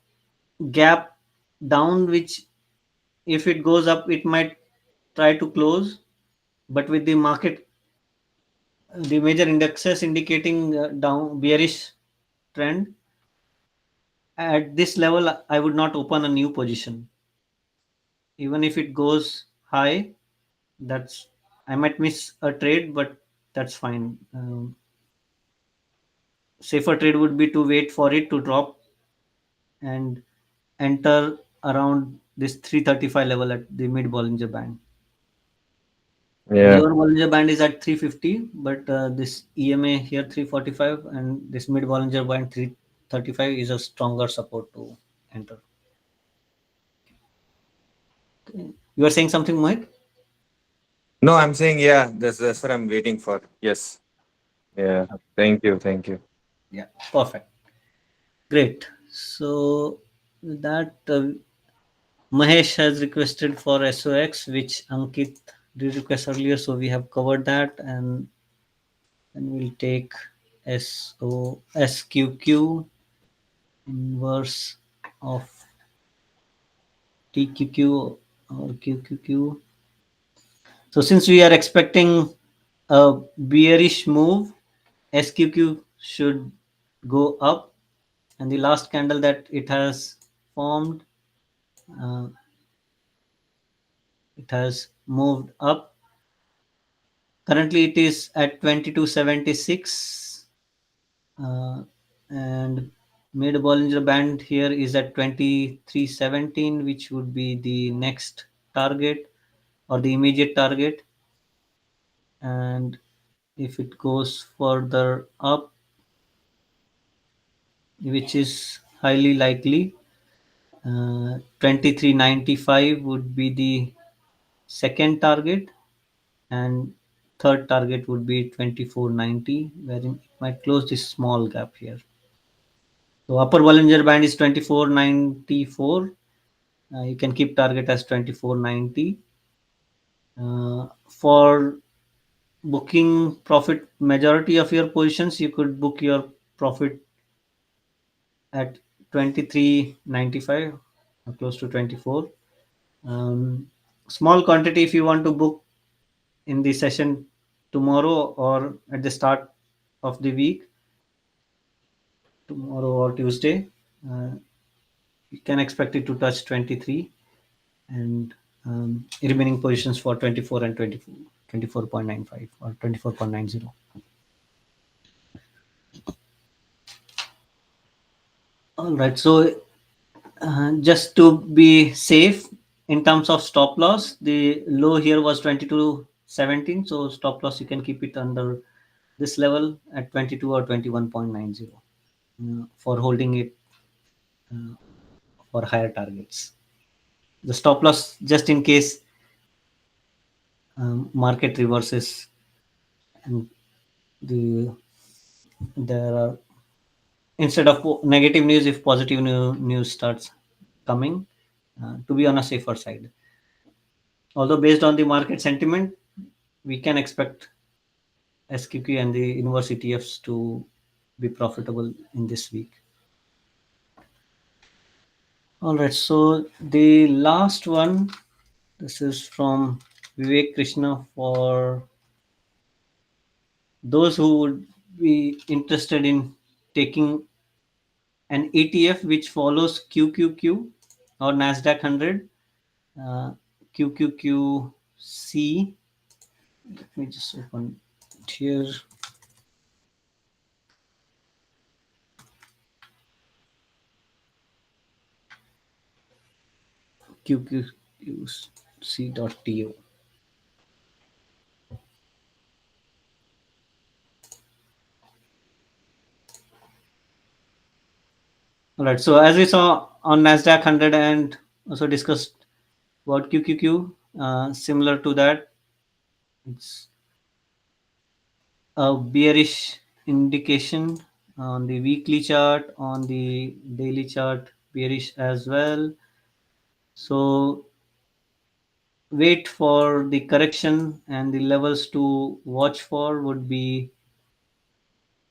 gap down which, if it goes up, it might try to close, but with the market, the major indexes indicating down bearish trend, at this level I would not open a new position. Even if it goes high, that's I might miss a trade, but that's fine. Safer trade would be to wait for it to drop and enter around this 335 level at the mid Bollinger Band. The Yeah. lower Bollinger Band is at 350, but this EMA here 345 and this mid Bollinger Band 335 is a stronger support to enter. You are saying something, Mohit? No, I'm saying yeah. That's what I'm waiting for. Yes. Yeah. Thank you. Thank you. Yeah, perfect. Great. So with that, Mahesh has requested for SOX, which Ankit did request earlier. So we have covered that, and then we'll take SQQ inverse of TQQ or QQQ. So since we are expecting a bearish move, SQQ should go up, and the last candle that it has formed, uh, it has moved up. Currently, it is at 2276, and mid Bollinger Band here is at 2317, which would be the next target or the immediate target. And if it goes further up, which is highly likely, 2395 would be the second target, and third target would be 2490, wherein it might close this small gap here. So upper Bollinger Band is 2494. You can keep target as 2490. For booking profit, majority of your positions, you could book your profit at 2395 or close to 24. Small quantity if you want to book in the session tomorrow or at the start of the week, tomorrow or Tuesday, you can expect it to touch 23, and remaining positions for 24 and 24, 24.95 or 24.90. All right, so just to be safe in terms of stop loss, the low here was 22.17, so stop loss you can keep it under this level at 22 or 21.90 for holding it for higher targets. The stop loss just in case market reverses and the there are, instead of negative news, if positive news starts coming, to be on a safer side. Although based on the market sentiment, we can expect SQQ and the inverse ETFs to be profitable in this week. All right, so the last one, this is from Vivek Krishna. For those who would be interested in taking an ETF which follows QQQ or NASDAQ 100, QQQC. Let me just open it here. QQC.TO. All right. So as we saw on NASDAQ 100 and also discussed about QQQ, similar to that, it's a bearish indication on the weekly chart, on the daily chart, bearish as well. So wait for the correction, and the levels to watch for would be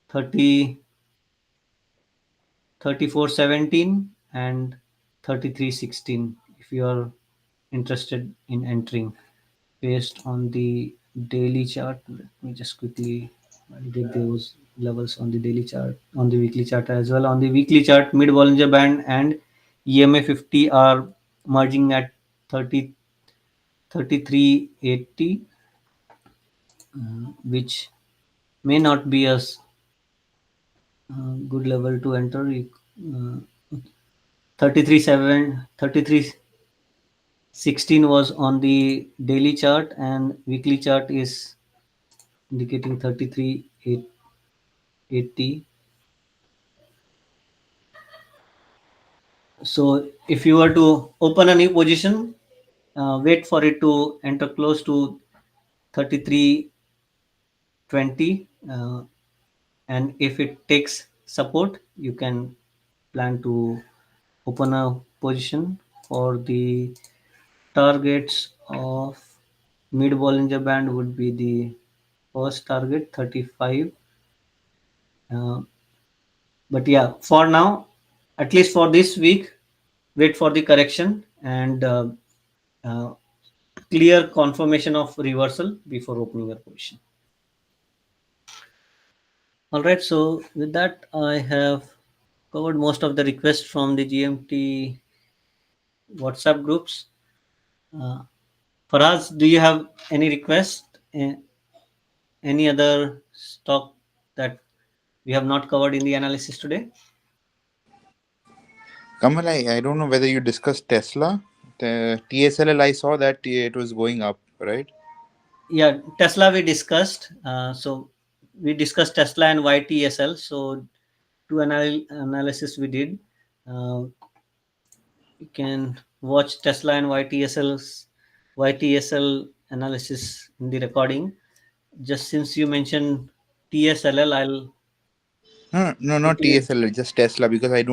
30 34.17 and 33.16 if you are interested in entering based on the daily chart. Let me just quickly validate those levels on the daily chart, on the weekly chart as well. On the weekly chart, mid Bollinger Band and EMA 50 are merging at 30 33.80, which may not be a good level to enter. 33.16 was on the daily chart, and weekly chart is indicating 33.80. So if you were to open a new position, wait for it to enter close to 33.20, and if it takes support, you can plan to open a position for the targets of mid Bollinger Band would be the first target 35. But yeah, for now, at least for this week, wait for the correction and uh, clear confirmation of reversal before opening your position. All right, so with that, I have covered most of the requests from the GMT WhatsApp groups. Faraz, do you have any request? Any other stock that we have not covered in the analysis today? Kamal, I don't know whether you discussed Tesla. The TSLA, I saw that it was going up, right? Yeah, Tesla we discussed. So we discussed Tesla and YTSL. So two analysis we did. You can watch Tesla and YTSL analysis in the recording. Just since you mentioned TSLL, I'll No, no, not Okay. TSLA, just Tesla, because I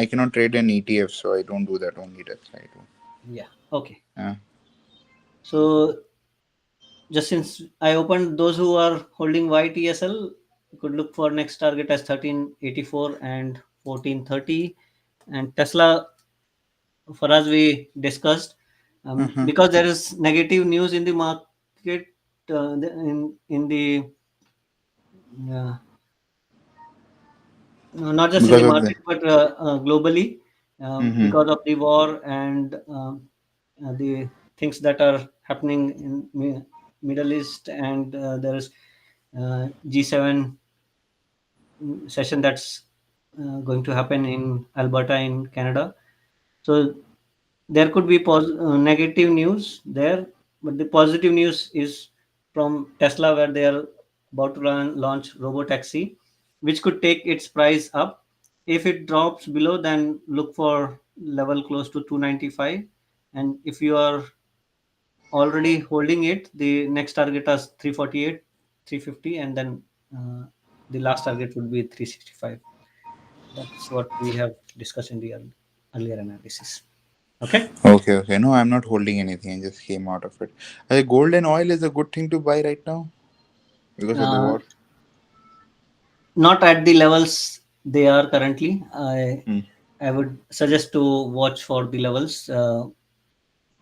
cannot trade an ETF, so I don't do that. Only Tesla I do. Yeah. Okay. Yeah. So just since I opened, those who are holding YTSL could look for next target as 1384 and 1430. And Tesla, for us, we discussed, Uh-huh. because there is negative news in the market, in the uh, not just in the Because of the. market but globally, Mm-hmm. because of the war and the things that are happening in Middle East, and there is G7 session that's going to happen in Alberta in Canada. So there could be negative news there, but the positive news is from Tesla, where they are about to launch robotaxi, which could take its price up. If it drops below, then look for level close to 295. And if you are already holding it, the next target is 348, 350, and then uh, the last target would be 365. That's what we have discussed in the earlier analysis. Okay. Okay, okay. No, I'm not holding anything. I just came out of it. Gold and oil is a good thing to buy right now because of the Uh, war. Not at the levels they are currently. Hmm. I would suggest to watch for the levels,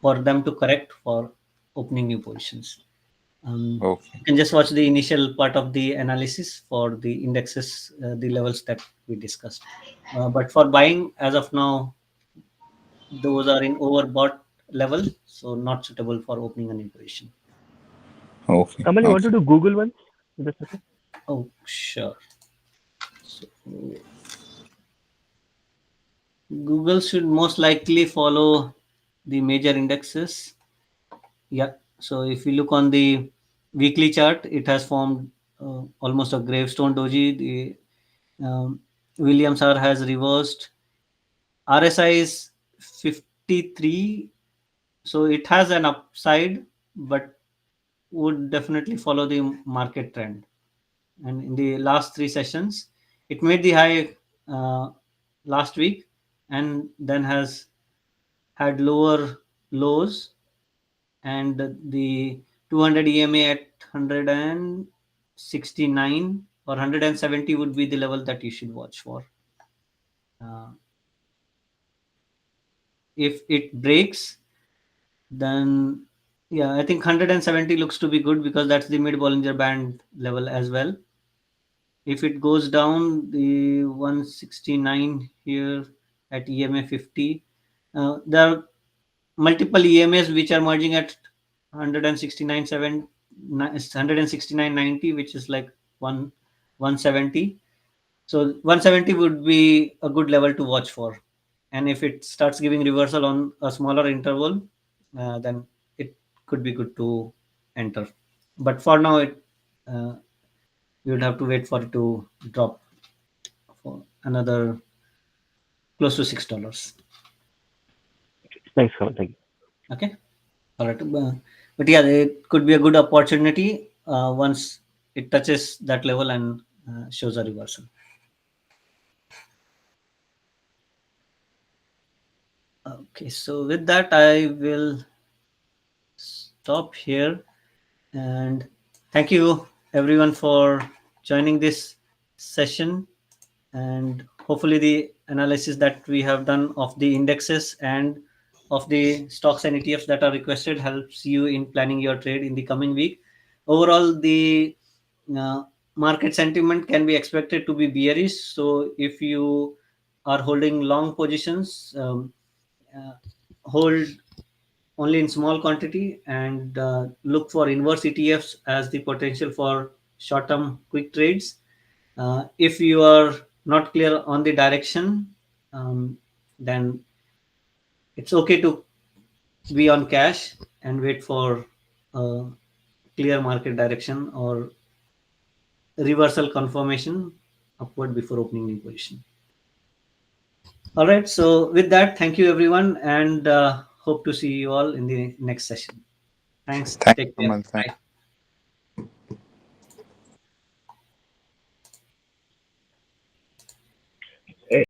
for them to correct for opening new positions. Okay. You can just watch the initial part of the analysis for the indexes, the levels that we discussed. But for buying, as of now, those are in overbought level, so not suitable for opening a new position. Okay. Kamal, you want to Okay. do Google once? Is that okay? Oh, sure. So Google should most likely follow the major indexes. Yeah. So if you look on the weekly chart, it has formed almost a gravestone doji. The Williams R has reversed. RSI is 53, so it has an upside, but would definitely follow the market trend. And in the last three sessions, it made the high last week, and then has had lower lows, and the 200 EMA at 169 or 170 would be the level that you should watch for. Uh, if it breaks, then yeah, I think 170 looks to be good, because that's the mid Bollinger Band level as well. If it goes down, the 169 here at EMA 50, there are multiple EMAs which are merging at 169.90, which is like 170. So 170 would be a good level to watch for. And if it starts giving reversal on a smaller interval, then it could be good to enter. But for now, uh, you would have to wait for it to drop for another close to $6. Thanks, Kamal. Thank you. Okay. All right. But yeah, it could be a good opportunity once it touches that level and shows a reversal. Okay. So with that, I will stop here, and thank you everyone for joining this session. And hopefully the analysis that we have done of the indexes and of the stocks and ETFs that are requested helps you in planning your trade in the coming week. Overall, the uh, market sentiment can be expected to be bearish. So if you are holding long positions, uh, hold only in small quantity, and look for inverse ETFs as the potential for short-term quick trades. If you are not clear on the direction, then it's okay to be on cash and wait for a clear market direction or reversal confirmation upward before opening new position. All right. So with that, thank you everyone, and hope to see you all in the next session. Thanks. Thanks, Take care. Kamal. Thanks. Bye.